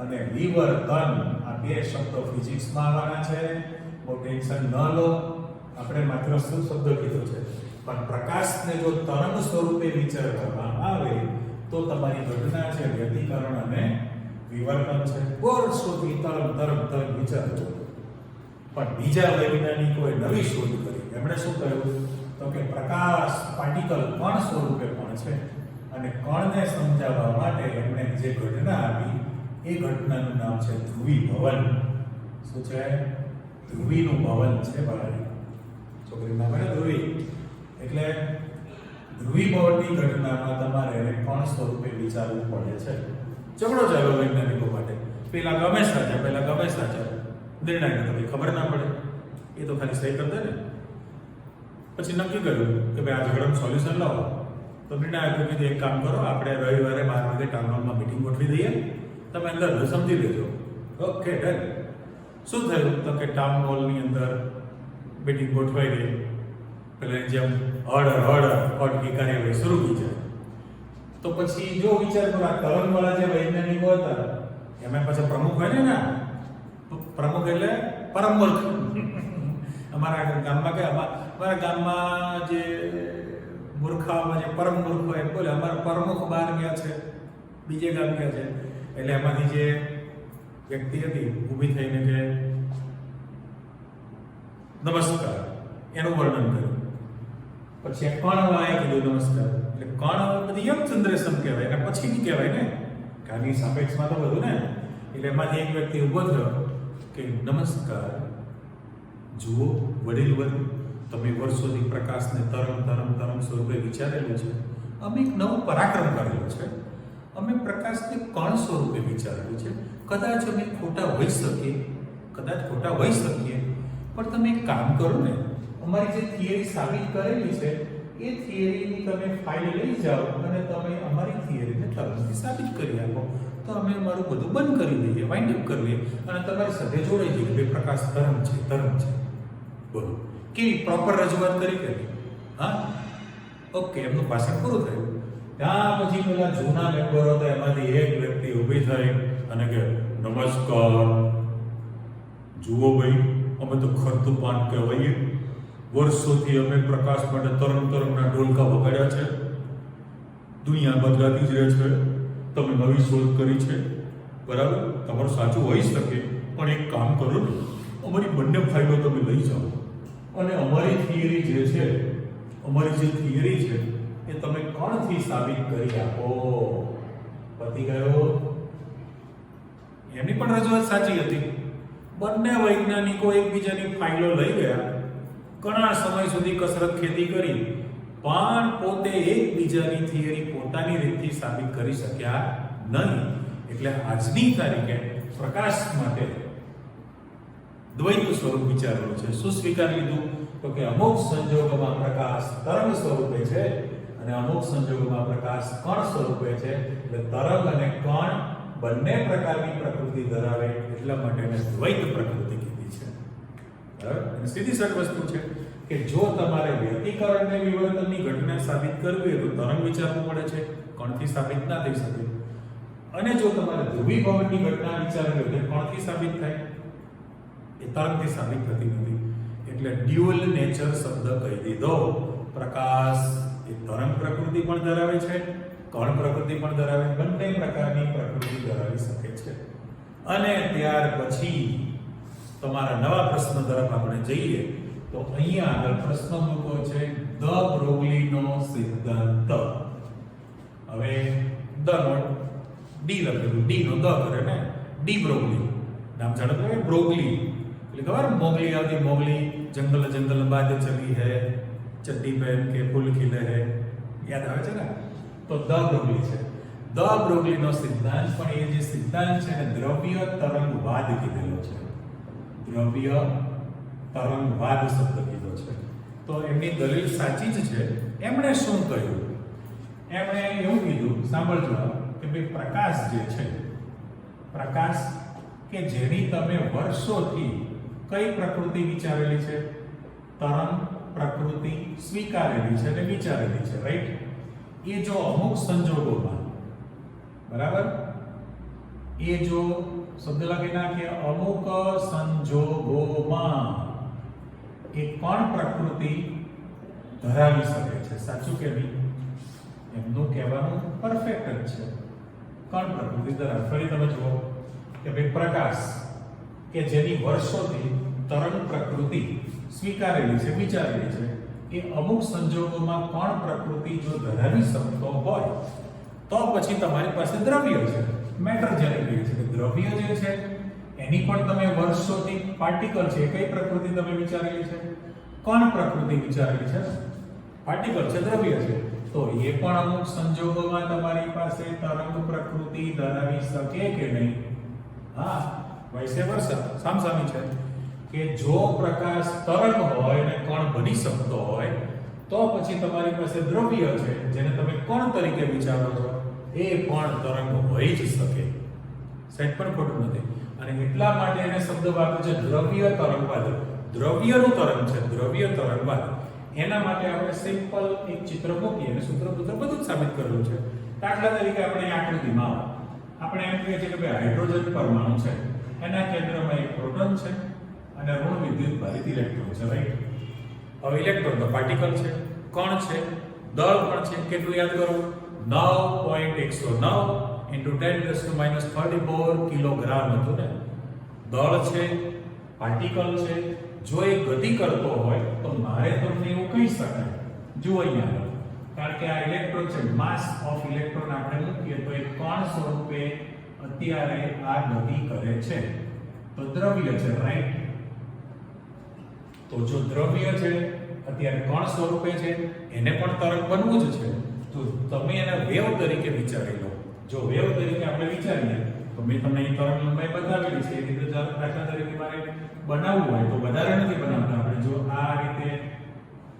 અને વિવર્તન. આ બે શબ્દો ફિઝિક્સમાં આવવાના છે, બહુ ટેન્શન ન લો. આપણે માત્ર શું શબ્દ કીધો છે, પણ પ્રકાશને જો તરંગ સ્વરૂપે વિચારવામાં આવે તો તમારી ઘટના છે વ્યતિકરણ અને વિવર્તન છે. વર્ષોથી તરંગ વિચારજો. પણ બીજા વૈજ્ઞાનિકોએ નવી શોધ કરી. એમણે શું કહ્યું તો કે પ્રકાશ પાર્ટિકલ કણ સ્વરૂપે પણ છે, અને કણને સમજાવવા માટે એમણે જે ઘટના આપી એ ઘટનાનું નામ છે ધ્રુવીભવન. શું છે? ધ્રુવીનું ભવન છે બહાર. છોકરીનું નામ છે ધ્રુવી. એટલે ધ્રુવીભવનની ઘટનામાં તમારે એને કણ સ્વરૂપે વિચારવું પડે છે. ઝઘડો ચાલો વૈજ્ઞાનિકો માટે. પેલા ગમે સાચા નિર્ણય નથી, ખબર ના પડે. એ તો ખાલી સહી કરી દે ને. પછી નક્કી કર્યું કે ભાઈ આ ઝઘડાનું સોલ્યુશન લાવો. તો નિર્ણય આપ્યો કે એક કામ કરો, આપણે રવિવારે 12 વાગે ટાઉન હોલમાં મિટિંગ ગોઠવી દઈએ, તમે અંદર સમજી લેજો. Okay done. શું થયું તો કે ટાઉન હોલની અંદર મિટિંગ ગોઠવાઈ ગઈ. પેલા જેમ હડ કાર્યવાહી શરૂ થઈ જાય. તો પછી જો વિચાર કરો, આ તરંગવાળા જે વૈજ્ઞાનિકો હતા એમાં પાછા પ્રમુખ હોય ને, પ્રમુખ એટલે પરમ મૂર્ખ. અમારા ગામમાં જે મૂર્ખાઓમાં જે પરમ મૂર્ખ હોય બોલે અમારા પ્રમુખ બહાર ગયા છે, બીજે ગામ ગયા છે. એટલે એમાંથી જે વ્યક્તિ હતી ઊભી થઈને કે નમસ્કાર, એનું વર્ણન કર્યું. પછી કણ વાળાએ કીધું નમસ્કાર. એટલે કણ બધી યંગ જનરેશન કહેવાય, અને પછીની કહેવાય ને, કાની સાપેક્ષમાં તો બધું ને. એટલે એમાંથી એક વ્યક્તિ ઊભો થયો કે નમસ્કાર, જુઓ વડીલ વર્ગ, તમે વર્ષોથી પ્રકાશને તરંગ સ્વરૂપે વિચારેલું છે. અમે એક નવું પરાક્રમ કરેલું છે. અમે પ્રકાશને કણ સ્વરૂપે વિચારેલું છે. કદાચ અમે ખોટા હોઈ શકીએ, પણ તમે એક કામ કરો ને, અમારી જે થિયરી સાબિત કરેલી છે એ થિયરીની તમે ફાઇલ લઈ જાઓ અને તમે અમારી થિયરીને તરંગથી સાબિત કરી આપો, તો અમે અમારું બધું બંધ કરી દઈએ, વાઇન્ડ અપ કરી દઈએ અને તમારી સાથે જોડાઈ જઈએ કે પ્રકાશ તરંગ છે. બોલો કેવી પ્રોપર રજૂઆત કરી કે? હા, ઓકે. એમનું ભાષણ પૂરું થયું. ત્યાં પછી પેલા જૂના મેમ્બરો હતા એમાંથી એક વ્યક્તિ ઊભી થઈ અને કે નમસ્કાર, જુઓ ભાઈ, અમે તો ખરતું પાન કહેવાઈએ, વર્ષોથી અમે પ્રકાશ માટે તરંગના ઢોલકા વગાડ્યા છે. દુનિયા બદલાતી જ રહે છે. તમે નવી શોધ કરી છે, બરાબર? તમારું સાચું હોઈ શકે, પણ એક કામ કરો ને, અમારી બંને ફાઇલો તમે લઈ જાઓ અને અમારી થિયરી જે છે, અમારી જે થિયરી છે એ તમે કણથી સાબિત કરી આપો. પતી ગયો. એમની પણ રજૂઆત સાચી હતી. બંને વૈજ્ઞાનિકો એકબીજાની ફાઇલો લઈ ગયા, ઘણા સમય સુધી કસરત ખેતી કરી, પણ પોતે એકબીજાની થિયરી પોતાની રીતથી સાબિત કરી શક્યા નહીં. એટલે આજની તારીખે પ્રકાશ માટે દ્વૈત સ્વરૂપ વિચારેલું છે. શું સ્વીકાર લીધું? તો કે અમુક સંજોગોમાં પ્રકાશ તરંગ સ્વરૂપે છે અને અમુક સંજોગોમાં પ્રકાશ કણ સ્વરૂપે છે. એટલે તરંગ અને કણ બંને પ્રકારની પ્રકૃતિ ધરાવે, એટલા માટે એને દ્વૈત પ્રકૃતિ કીધી છે. બરાબર? અને સીધી સર વસ્તુ છે કે જો તમારે વ્યતિકરણ અને વિવર્તનની ઘટના સાબિત કરવી હોય તો તરંગ વિચારવું પડે છે, કણથી સાબિત ના થઈ શકે. અને જો તમારે ધ્રુવીભવનની ઘટના વિચારવી હોય તો કણથી સાબિત થાય, એ તરંગથી સાબિત થતી નથી. એટલે ડ્યુઅલ નેચર શબ્દ કહી દીધો. પ્રકાશ એ તરંગ પ્રકૃતિ પણ ધરાવે છે, કણ પ્રકૃતિ પણ ધરાવે, બંને પ્રકારની પ્રકૃતિ ધરાવી શકે છે. અને ત્યાર પછી તમારા નવા પ્રશ્ન તરફ આપણે જઈએ તો અહીંયા આગળ પ્રશ્ન મૂક્યો છે ધ બ્રોગલીનો સિદ્ધાંત. હવે ધ નો ડી લખેલું, ડી નો દ કરે ને, ડી બ્રોગલી નામ જાણો તો બ્રોગલી એટલે ખબર મોગલી આવતી, મોગલી જંગલ જંગલ બાદ ચલી હે, ચड्डी पहन के फूल खिले है, યાદ આવે છે ને? તો ધ બ્રોગલી છે. ધ બ્રોગલીનો સિદ્ધાંત, પણ એ જે સિદ્ધાંત છે ને દ્રવ્ય તરંગવાદ કીધેલો છે. દ્રવ્ય તરંગવાદ શબ્દ કીધો છે. તો એમની દલીલ સાચી જ છે. એમણે શું કહ્યું? એમણે એવું કીધું, સાંભળજો કે ભાઈ પ્રકાશ જે છે, પ્રકાશ કે જેની તમે વર્ષોથી કઈ પ્રકૃતિ વિચારેલી છે? તરંગ પ્રકૃતિ સ્વીકારેલી છે અને વિચારેલી છે, રાઈટ? એ જો અમુક સંજોગોમાં, બરાબર, એ જો શબ્દ લખી નાખીએ, અમુક સંજોગોમાં એ કણ પ્રકૃતિ ધરાવી શકે છે. સાચું કે નહીં? એમનું કહેવાનું પરફેક્ટ જ છે. કણ પ્રકૃતિ ધરાવે. ફરી તમે જુઓ કે ભાઈ પ્રકાશ કે જેની વર્ષોથી તરંગ પ્રકૃતિ સ્વીકારેલી છે, વિચારેલી છે, એ અમુક સંજોગોમાં કણ પ્રકૃતિ જો ધરાવી શકતો હોય તો પછી તમારી પાસે દ્રવ્ય છે. મેટર જેને કહીએ છીએ કે દ્રવ્ય જે છે એની પણ તમે વર્ષોથી પાર્ટિકલ છે, કઈ પ્રકૃતિ તમે વિચારેલી છે? કણ પ્રકૃતિ વિચારેલી છે. પાર્ટિકલ છે, દ્રવ્ય છે, તો એ પણ અમુક સંજોગોમાં તમારી પાસે તરંગ પ્રકૃતિ ધરાવી શકે કે નહીં? હા, વૈસે વર્ષા સામસામી છે કે જો પ્રકાશ તરંગ હોય અને કણ બની શકતો હોય તો પછી તમારી પાસે દ્રવ્ય છે જેને તમે કણ તરીકે વિચારો છો, એ પણ તરંગ હોઈ જ શકે. સેટ પણ ખોટું નથી. અને એટલા માટે એને શબ્દ વાપર્યો છે દ્રવ્ય તરંગવાદ. દ્રવ્યનું તરંગ છે, દ્રવ્ય તરંગવાદ. એના માટે આપણે સિમ્પલ એક ચિત્ર મૂકીએ અને સૂત્ર બધું જ સાબિત કરેલું છે. દાખલા તરીકે આપણે આકૃતિમાં આપણે એમ કહીએ છીએ કે ભાઈ હાઇડ્રોજન પરમાણુ છે, એના કેન્દ્રમાં એક પ્રોટોન છે અને ઋણ વિદ્યુત ભારિત ઇલેક્ટ્રોન છે, રાઈટ? હવે ઇલેક્ટ્રોન તો પાર્ટિકલ છે, કણ છે, દળ પણ છે. કેટલું યાદ કરો? 9.109 into 10⁻34 કિલોગ્રામ હતું ને. દળ છે, પાર્ટિકલ છે. જો એ ગતિ કરતો હોય તો મારે તમને એવું કહી શકાય, જુઓ અહીંયા, કારણ કે આ ઇલેક્ટ્રોન છે, માસ ઓફ ઇલેક્ટ્રોન આપણે મૂકીએ તો એ કણ સ્વરૂપે અત્યારે આ ગતિ કરે છે, તો દ્રવ્ય છે, રાઈટ? તો જો દ્રવ્ય છે, અત્યારે કણ સ્વરૂપે છે, એને પણ તરંગ બનવું જ છે, તો તમે એને વેવ તરીકે વિચારી લો. જો વેવ તરીકે આપણે વિચારીએ તો મેં તમને અહીં તરંગ લંબાઈ બતાવેલી છે. એ રીતે દાખલા તરીકે મારે બનાવવું હોય તો વધારે નથી બનાવતા આપણે. જો આ રીતે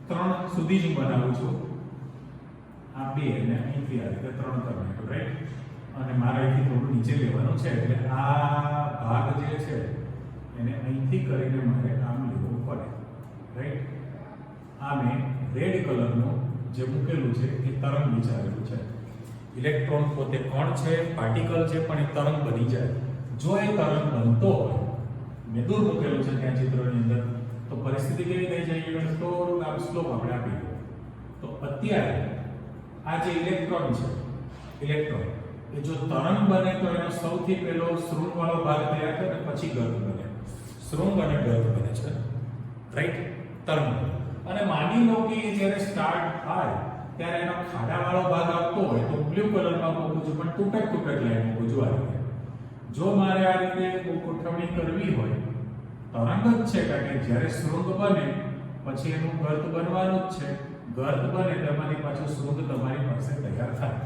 3 સુધી જ બનાવું છું, આ 2 અને અહીંથી આ રીતે 3 કરવાનું, રાઈટ? અને મારે અહીંથી થોડું નીચે લેવાનું છે, એટલે આ ભાગ જે છે એને અહીંથી કરીને મારે આમ લેવું પડે, રાઈટ? આ મેં રેડ કલરનું જે મૂકેલું છે એ તરંગ વિચારેલું છે. ઇલેક્ટ્રોન પોતે કણ છે, પાર્ટિકલ છે, પણ એ તરંગ બની જાય. જો એ તરંગ બનતો હોય, મેં દૂર મૂકેલું છે ત્યાં ચિત્રની અંદર, તો પરિસ્થિતિ કેવી થઈ જાય? તો સ્લોપ આપણે આપી દો. તો અત્યારે આ જે ઇલેક્ટ્રોન છે, ઇલેક્ટ્રોન એ જો તરંગ બને તો એનો સૌથી પહેલો શૃંગવાળો ભાગ તૈયાર થાય અને પછી ગર્ત બને. શૃંગ અને ગર્ત બને છે, રાઈટ? તરંગ. અને માની લો કે જ્યારે સ્ટાર્ટ થાય ત્યારે એનો ખાડાવાળો ભાગ આવતો હોય તો બ્લુ કલરમાં મૂકું છું, પણ તૂટક લાઈન મૂકું છું આ રીતે. જો મારે આ રીતે ગોઠવણી કરવી હોય, તરંગ જ છે કારણ કે જ્યારે શૃંગ બને પછી એનું ગર્ત બનવાનું જ છે. ગર્ત બને તમારી પાછું શૃંગ તમારી પાસે તૈયાર થાય.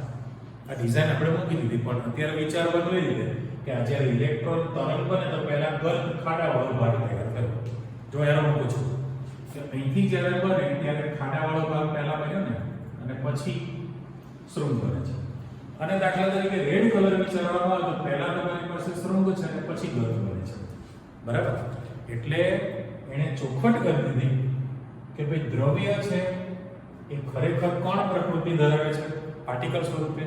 આ ડિઝાઇન આપણે મૂકી દીધી, પણ અત્યારે વિચારવાનું એ રીતે કે આ જ્યારે ઇલેક્ટ્રોન તરંગ બને તો પહેલા ગર્ત ખાડાવાળો ભાગ તૈયાર થયો. જો એનો મૂકું છું કે અહીંથી જ્યારે બને ત્યારે ખાડાવાળો ભાગ પહેલા બન્યો ને અને પછી શૃંગ બને છે. અને દાખલા તરીકે રેડ કલર વિચારવામાં આવે તો પહેલા તમારી પાસે શૃંગ છે અને પછી ગર્ત બને છે, બરાબર? એટલે એને ચોખવટ કરી દીધી કે ભાઈ દ્રવ્ય છે એ ખરેખર કોણ પ્રકૃતિ ધરાવે છે પાર્ટિકલ સ્વરૂપે,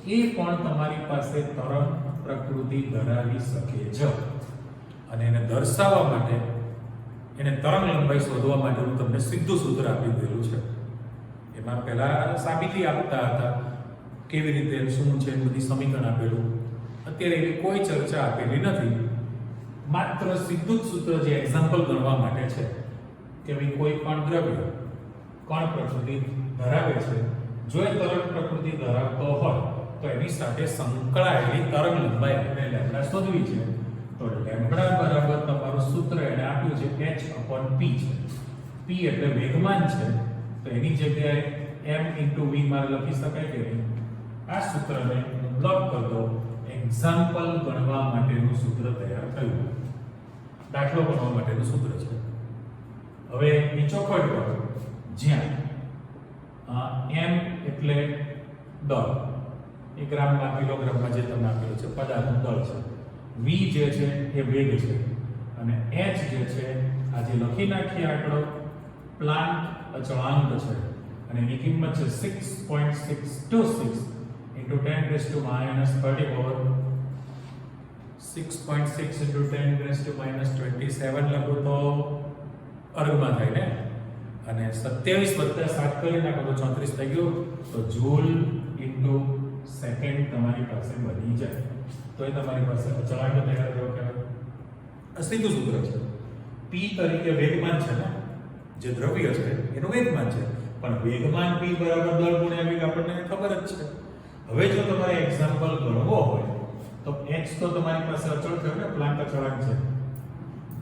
એ પણ તમારી પાસે તરંગ પ્રકૃતિ ધરાવી શકે છે. અને એને દર્શાવવા માટે, એને તરંગ લંબાઈ શોધવા માટે હું તમને સીધું સૂત્ર આપી દીધેલું છે. એમાં પહેલા સાબિતી આપતા હતા કેવી રીતે શું છે, બધી સમીકરણ આપેલું. અત્યારે એવી કોઈ ચર્ચા આપેલી નથી, માત્ર સીધું જ સૂત્ર જે એક્ઝામ્પલ ગણવા માટે છે કે ભાઈ કોઈ પણ દ્રવ્ય કોણ પ્રકૃતિ ધરાવે છે. જો એ તરંગ પ્રકૃતિ ધરાવતો હોય તો એની સાથે સંકળાયેલી તરંગ લંબાઈ આપણે લેમ્બડા શોધવી છે. તો લેમ્બડા બરાબર તમારું સૂત્ર એને આપ્યું છે h/p છે. p એટલે વેગમાન છે, તો એની જગ્યાએ m × v માં લખી શકાય કે નહીં? આ સૂત્રને બ્લોક કરી દો. એક્ઝામ્પલ ગણવા માટેનું સૂત્ર તૈયાર થયું, દાખલો ગણવા માટેનું સૂત્ર છે. હવે એ ચોખવટ કરો જ્યાં m એટલે દળ, એ ગ્રામમાં કિલોગ્રામમાં જે તમને આપેલું છે પદાર્થનું દળ છે, v જે છે એ વેગ છે, અને h જે છે આ જે લખી નાખીએ આંકડો પ્લાન્ટ અચળાંક છે, અને એની કિંમત છે 6.626 × 10⁻30 6.6 × 10⁻27 લખો તો અર્ગમાં થાય ને, અને 27 + 7 કરી નાખો તો 34 થઈ ગયું. તો જૂલ * સેકન્ડ તમારી પાસે બની જાય. તો એ તમારી પાસે અચળાંક તૈયાર થયો કહેવાય. આ સીધું સૂત્ર છે. p તરીકે વેગમાન છે ને, જે દ્રવ્ય છે એનું વેગમાન છે, પણ વેગમાન p બરાબર દળ ગુણ્યા વેગ આપણને ખબર જ છે. હવે જો તમારે એક્ઝામ્પલ ગણવો હોય તો h તો તમારી પાસે અચળ થયો ને, પ્લાન્ટ અચળાંક છે.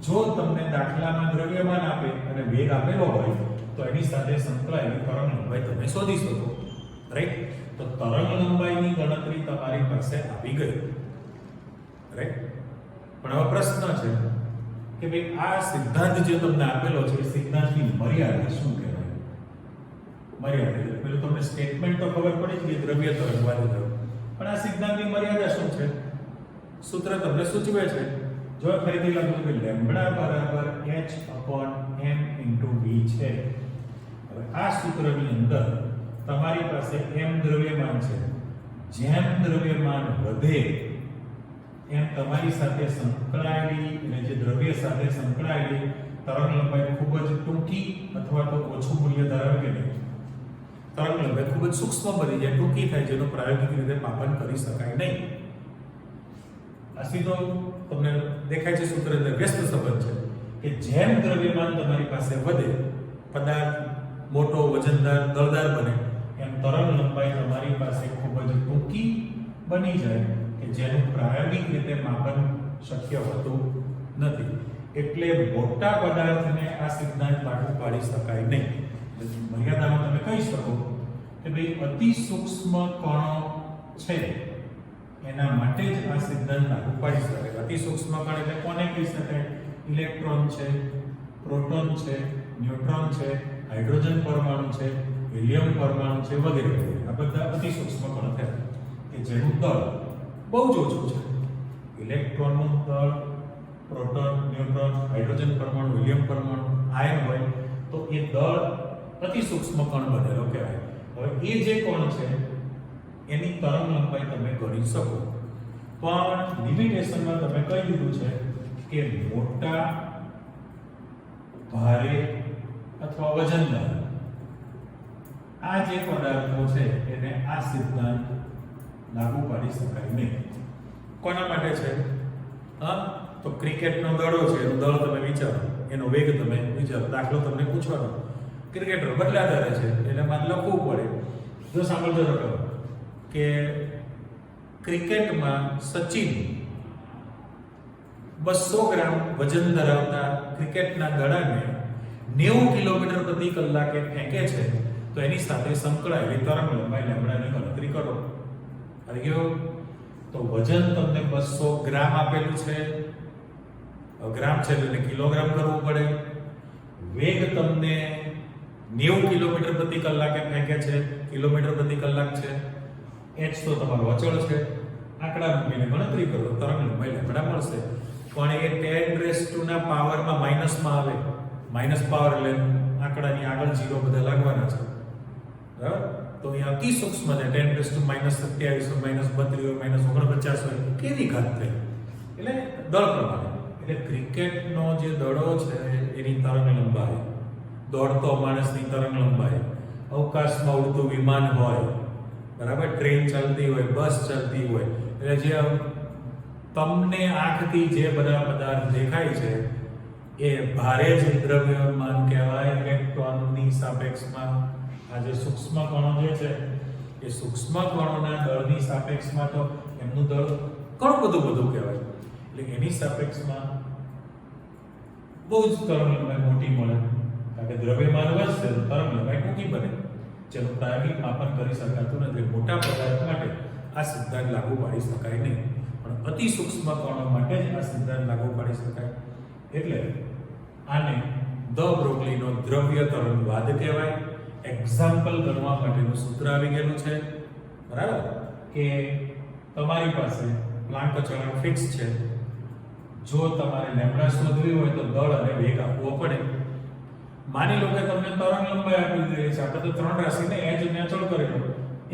જો તમને દાખલામાં દ્રવ્યમાન આપે અને વેગ આપેલો હોય તો એની સાથે સંકળાયેલી તરંગ લંબાઈ તમે શોધી શકો, રાઈટ? તો તરંગ લંબાઈની ગણતરી તમારી પાસે આવી ગઈ, રાઈટ? પણ હવે પ્રશ્ન છે કે ભાઈ આ સિદ્ધાંત જે તમને આપેલો છે એ સિદ્ધાંતની મર્યાદા શું કહેવાય? મર્યાદા પેલું તમને સ્ટેટમેન્ટ તો ખબર પડી જ કે દ્રવ્ય તરંગવાદી દ્રવ્ય, પણ આ સિદ્ધાંતની મર્યાદા શું છે? સૂત્ર તમને સૂચવે છે. જો ફરીથી લખું કે લેમ્બડા બરાબર h/m × v છે. હવે આ સૂત્રની અંદર તમારી પાસે m દ્રવ્યમાન છે. જેમ દ્રવ્યમાન વધે એમ તમારી સાથે સંકળાયેલી, અને જે દ્રવ્ય સાથે સંકળાયેલી તરંગ લંબાઈ ખૂબ જ ટૂંકી અથવા તો ઓછું મૂલ્ય ધરાવે કે નહીં? તરંગ લંબાઈ ખૂબ જ સૂક્ષ્મ બની જાય, ટૂંકી થાય, જેનું પ્રાયોગિક રીતે માપન કરી શકાય નહીં. આ સીધો તમને દેખાય છે સૂત્ર અંદર વ્યસ્ત સંબંધ છે કે જેમ દ્રવ્યમાન તમારી પાસે વધે, પદાર્થ મોટો, વજનદાર, દળદાર બને, એમ તરંગ લંબાઈ તમારી પાસે ખૂબ જ ટૂંકી બની જાય કે જેનું પ્રાયોગિક રીતે માપન શક્ય હોતું નથી. એટલે મોટા પદાર્થને આ સિદ્ધાંત લાગુ પાડી શકાય નહીં. મર્યાદામાં તમે કહી શકો કે ભાઈ અતિ સૂક્ષ્મ કણો છે એના માટે જ આ સિદ્ધાંત લાગુ પાડી શકાય. અતિ સૂક્ષ્મ કણ એટલે કોને કહી શકાય? ઇલેક્ટ્રોન છે, પ્રોટોન છે, ન્યુટ્રોન છે, હાઇડ્રોજન પરમાણુ છે, હિલિયમ પરમાણુ છે, વગેરે. આ બધા અતિ સૂક્ષ્મ કણો થયા કે જેનું દળ બહુ જ ઓછું છે. ઇલેક્ટ્રોનનું દળ, પ્રોટોન, ન્યુટ્રોન, હાઇડ્રોજન પરમાણુ, હિલિયમ પરમાણુ, આયન હોય તો એ દળ અતિ સૂક્ષ્મ કણ બનેલો કહેવાય. હવે એ જે કણ છે એની તરંગ લંબાઈ તમે ગણી શકો, પણ લિમિટેશનમાં તમે કહી દીધું છે કે મોટા, ભારે અથવા વજનદાર આ જે પદાર્થો છે એને આ સિદ્ધાંત લાગુ પાડી શકાય નહીં. કોના માટે છે? હા, તો ક્રિકેટનો દડો છે, એનો દળ તમે વિચારો, એનો વેગ તમે વિચારો. દાખલો તમને પૂછવાનો, ક્રિકેટર બદલાતા રહે છે એટલે મારે લખવું પડે. જો સાંભળજો તો કે ક્રિકેટમાં સચિન 200 ગ્રામ વજન ધરાવતા ક્રિકેટના દડાને 90 કિલોમીટર પ્રતિ કલાકે ફેંકે છે, તો એની સાથે સંકળાયેલી તરંગ લંબાઈ લેમ્બડાની ગણતરી કરો. આવી ગયો? તો વજન તમને 200 ગ્રામ આપેલું છે, ગ્રામ છે એટલે કિલોગ્રામ કરવું પડે. વેગ તમને 90 કિલોમીટર પ્રતિ કલાકે ફેંકે છે, કિલોમીટર પ્રતિ કલાક છે. h તો તમારો અચળ છે. આંકડા મૂકીને ગણતરી કરો, તરંગ લંબાઈ લેમ્બડા મળશે. પણ એ 10 ના પાવરમાં માઈનસમાં આવે. માઈનસ પાવર એટલે આંકડાની આગળ 0 બધા લાગવાના છે. બરાબર? તો અહીંયા અતિ સૂક્ષ્મ છે, 10 -27 -32 -49 હોય, કેવી ઘાત થઈ? એટલે દળ પ્રમાણે. એટલે ક્રિકેટનો જે દડો છે એની તરંગ લંબાઈ, દોડતો માણસની તરંગ લંબાઈ, અવકાશમાં ઉડતું વિમાન હોય, બરાબર, ટ્રેન ચાલતી હોય, બસ ચાલતી હોય, એટલે જે તમને આંખથી જે બધા પદાર્થ દેખાય છે એ ભારે જ દ્રવ્યમાન કહેવાય. ઇલેક્ટ્રોનની સાપેક્ષમાં આ જે સૂક્ષ્મ કણો જે છે એ સૂક્ષ્મ કણોના દળની સાપેક્ષમાં તો એમનું દળ ઘણું બધું કહેવાય. એટલે એની સાપેક્ષમાં બહુ જ તરંગ લંબાઈ મોટી મળે, કારણ કે દ્રવ્યમાન વધશે તો તરંગ લંબાઈ ટૂંકી બને, જેનું પ્રાયોગિક માપન કરી શકાતું નથી. મોટા પદાર્થ માટે આ સિદ્ધાંત લાગુ પાડી શકાય નહીં, પણ અતિ સૂક્ષ્મ કણો માટે જ આ સિદ્ધાંત લાગુ પાડી શકાય. એટલે આને ધ બ્રોગલીનો દ્રવ્ય તરંગવાદ કહેવાય. એક્ઝામ્પલ ગણવા માટેનું સૂત્ર આવી ગયેલું છે. બરાબર? કે તમારી પાસે પ્લાન્ક અચળાંક ફિક્સ છે. જો તમારે લેમ્બડા શોધવી હોય તો દળ અને વેગ આપવો પડે. માની લો કે તમને તરંગ લંબાઈ આપી દીધી છે. આપણે તો 3 રાશિને h અને અચળ કરેલો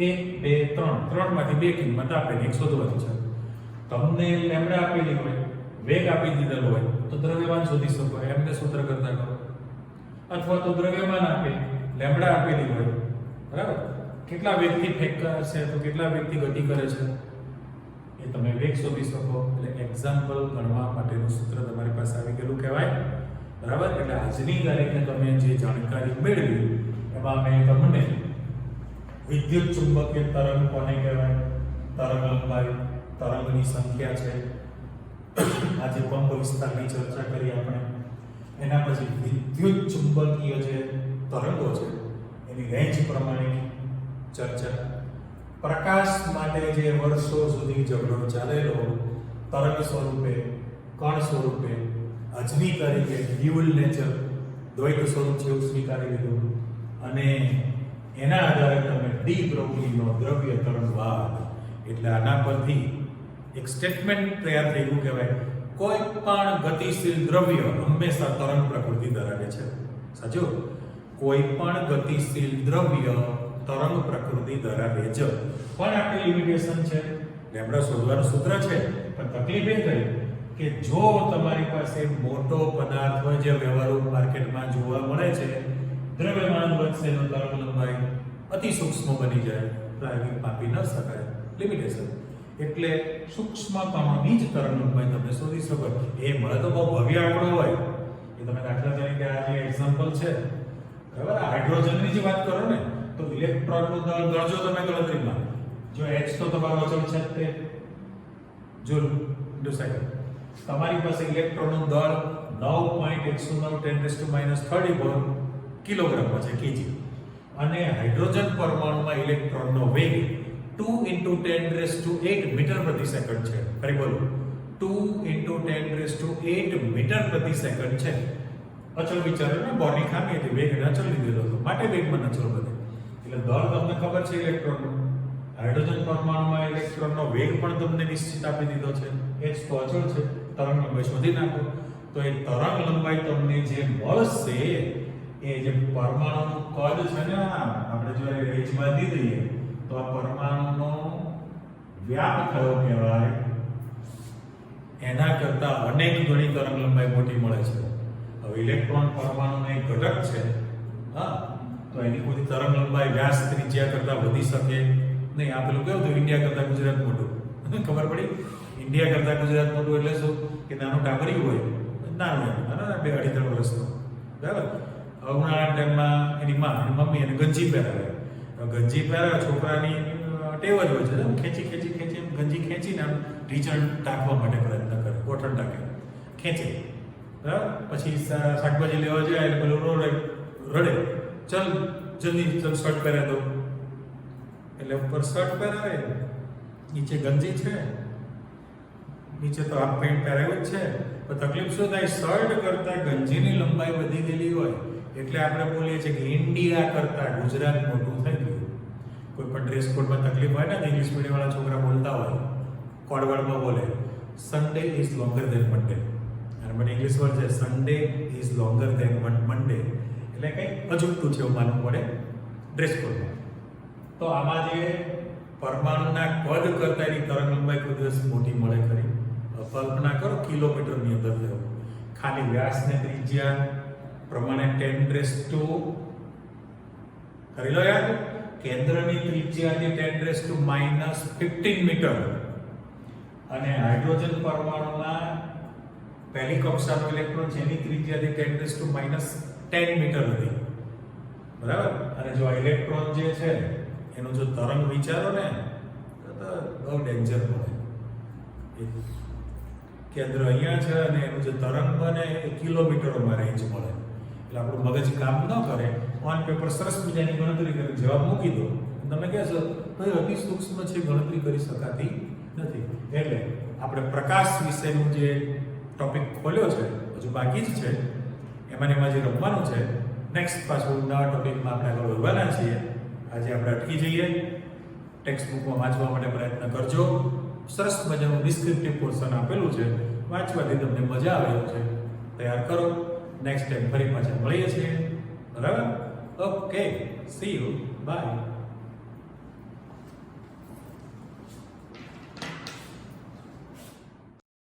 1 2 3, 3 માંથી 2 કિંમત આપેલી, 1 શોધવાની છે. તમને લેમ્બડા આપેલી હોય, વેગ આપી દીધેલો હોય, તો દ્રવ્યમાન શોધી શકો. એમને સૂત્ર કરતા કરો. અથવા તો દ્રવ્યમાન આપે, લેમ્બડા આપેલી હોય, બરાબર, કેટલા વેગથી ફેંકાશે તો કેટલા વેગથી ગતિ કરે છે એ તમે વેગ શોધી શકો. એટલે એક્ઝામ્પલ ગણવા માટેનું સૂત્ર તમારી પાસે આવી ગયેલું કહેવાય. બરાબર? એટલે આજની તારીખે તમે જે જાણકારી મેળવી એમાં મેં તમને વિદ્યુત ચુંબકીય તરંગ કોને કહેવાય, તરંગ લંબાઈ, તરંગની સંખ્યા છે, આજે પંપ વિસ્તારની ચર્ચા કરી આપણે. એના પછી વિદ્યુત ચુંબકીય જે તરંગો છે એની રેન્જ પ્રમાણેની ચર્ચા, પ્રકાશ માટે જે વર્ષો સુધી ઝઘડો ચાલેલો તરંગ સ્વરૂપે, કણ સ્વરૂપે, આજની તારીખે ડ્યુઅલ નેચર, દ્વૈત સ્વરૂપ છે એવું સ્વીકારી લીધું. અને એના આધારે તમે ડી બ્રોગલીનો દ્રવ્ય તરંગવાદ, એટલે આના પરથી એક સ્ટેટમેન્ટ તૈયાર થઈ ગયું કહેવાય, કોઈ પણ ગતિશીલ દ્રવ્ય હંમેશા તરંગ પ્રકૃતિ ધરાવે છે. સાચું? કોઈ પણ ગતિશીલ દ્રવ્ય તરંગ પ્રકૃતિ ધરાવે છે. પણ આપણી લિમિટેશન છે, લેમ્બડા શોધવાનું સૂત્ર છે, પણ તકલીફ એ થઈ કે જો તમારી પાસે મોટો પદાર્થ હોય જે વ્યવહારુ માર્કેટમાં જોવા મળે છે, દ્રવ્યમાન વધશે તો તરંગ લંબાઈ અતિ સૂક્ષ્મ બની જાય, પ્રાયોગિક માપી ન શકાય, લિમિટેશન. એટલે સૂક્ષ્મ કણોની જ તરંગ લંબાઈ તમે શોધી શકો. એ મળે તો બહુ ભવ્ય આંકડો હોય. એ તમે દાખલા તરીકે આ જે એક્ઝામ્પલ છે, બરાબર, હાઇડ્રોજનની જે વાત કરો ને, તો ઇલેક્ટ્રોનનું દળ ગણજો તમે ગણતરીમાં. જો h તો તમારો અચળ છે તે જૂલ સેકન્ડ. તમારી પાસે ઇલેક્ટ્રોનનું દળ 9.109 × 10⁻³ કિલોગ્રામમાં છે, કેજી. અને હાઇડ્રોજન પરમાણુમાં ઇલેક્ટ્રોનનો વેગ 2 × 10⁸ મીટર પ્રતિ સેકન્ડ છે. ફરી બોલો, 2 × 10⁸ મીટર પ્રતિ સેકન્ડ છે. અચળ વિચારો ને, બોરની ખામી હતી, વેગ અચળ લીધેલો હતો, માટે વેગમાં અચળ બને. એટલે દળ તમને ખબર છે ઇલેક્ટ્રોનનો. હાઇડ્રોજન પરમાણુમાં ઇલેક્ટ્રોનનો વેગ પણ તમને નિશ્ચિત આપી દીધો છે. h તો અચળ છે, તરંગ લંબાઈ શોધી નાખો. તો એ તરંગ લંબાઈ તમને જે મળશે એ જે પરમાણુનું કદ છે ને, આપણે જો રેન્જ બાંધી દઈએ તો આ પરમાણુનો વ્યાપ કયો કહેવાય, એના કરતા અનેક ગણી તરંગ લંબાઈ મોટી મળે છે. હવે ઇલેક્ટ્રોન પરમાણુનો એક ઘટક છે, હા, તો એની કોઈ તરંગ લંબાઈ વ્યાસ ત્રિજ્યા કરતાં વધી શકે નહીં. આ પેલું કેવું હતું, ઇન્ડિયા કરતાં ગુજરાત મોટું. ખબર પડી? ઇન્ડિયા કરતાં ગુજરાત મોટું એટલે શું કે નાનું ટાબરિયું હોય, નાનું એમ, નાના 2-2.5-3 વર્ષનું, બરાબર. ઉનાળા ટાઈમમાં એની મમ્મી એને ગંજી પહેરાવે. ગંજી પહેરાવે, છોકરાની ટેવ જ હોય છે, ખેંચી ગંજી ખેંચીને આમ ઢીચણ ટાંકવા માટે પ્રયત્ન કરે, ગોઠણ ટાંકે, ખેંચે, બરાબર. પછી શાકભાજી લેવા જાય એટલે પેલું રડે, ચલ શર્ટ પહેરાવી દો, એટલે ઉપર શર્ટ પહેરાવે, નીચે ગંજી છે, નીચે તો હાફ પેન્ટ પહેરાવ્યું જ છે. પણ તકલીફ શું થાય, શર્ટ કરતાં ગંજીની લંબાઈ વધી ગયેલી હોય એટલે આપણે બોલીએ છીએ કે ઇન્ડિયા કરતાં ગુજરાત મોટું થઈ ગયું. કોઈ પણ ડ્રેસ કોડમાં તકલીફ હોય ને, ઇંગ્લિશ મીડિયમવાળા છોકરા બોલતા હોય, કોડવર્ડમાં બોલે સન્ડે ઇઝ લોંગર ધેન મંડે, અને મને ઇંગ્લિશ વર્ડ છે સન્ડે ઇઝ લોંગર ધેન મંડે, એટલે કંઈ અજુગતું છે એવું માનવું પડે ડ્રેસ કોડમાં. તો આમાં જે પરમાણુના કદ કરતાં એની તરંગ લંબાઈ કોઈ દિવસ મોટી મળે ખરી? કલ્પના કરો કિલોમીટરની અંદર લેવું, ખાલી વ્યાસ ને ત્રિજ્યા પ્રમાણે 10⁻⁻⁻, કરી લો યાર, કેન્દ્રની ત્રિજ્યાથી 10⁻⁻⁻15 મીટર, અને હાઇડ્રોજન પરમાણુના પહેલી કક્ષાનો ઇલેક્ટ્રોન છે એની ત્રિજ્યાથી 10⁻⁻10 મીટર હતી, બરાબર. અને જો આ ઇલેક્ટ્રોન જે છે એનું જો તરંગ વિચારો ને તો બહુ ડેન્જર પડે. કેન્દ્ર અહીંયા છે અને એનું જે તરંગ બને એ કિલોમીટરોમાં રેન્જ મળે, એટલે આપણું મગજ કામ ન કરે. ઓન પેપર સરસ મજાની ગણતરી કરી જવાબ મૂકી દો, તમે કહેશો તો એ અતિ સૂક્ષ્મ છે, ગણતરી કરી શકાતી નથી. એટલે આપણે પ્રકાશ વિશેનું જે ટોપિક ખોલ્યો છે હજુ બાકી જ છે, એમાં જે રમવાનું છે. નેક્સ્ટ પાછું નવા ટોપિકમાં આપણે આગળ વધવાના છીએ. આજે આપણે અટકી જઈએ, ટેક્સ્ટ બુકમાં વાંચવા માટે પ્રયત્ન કરજો. સરસ મજાનું ડિસ્ક્રિપ્ટિવ પોર્શન આપેલું છે, વાંચવાથી તમને મજા આવે એવું છે, તૈયાર કરો. નેક્સ્ટ ટાઈમ ફરી પાછા મળીએ છીએ, બરાબર? Okay, see you, by.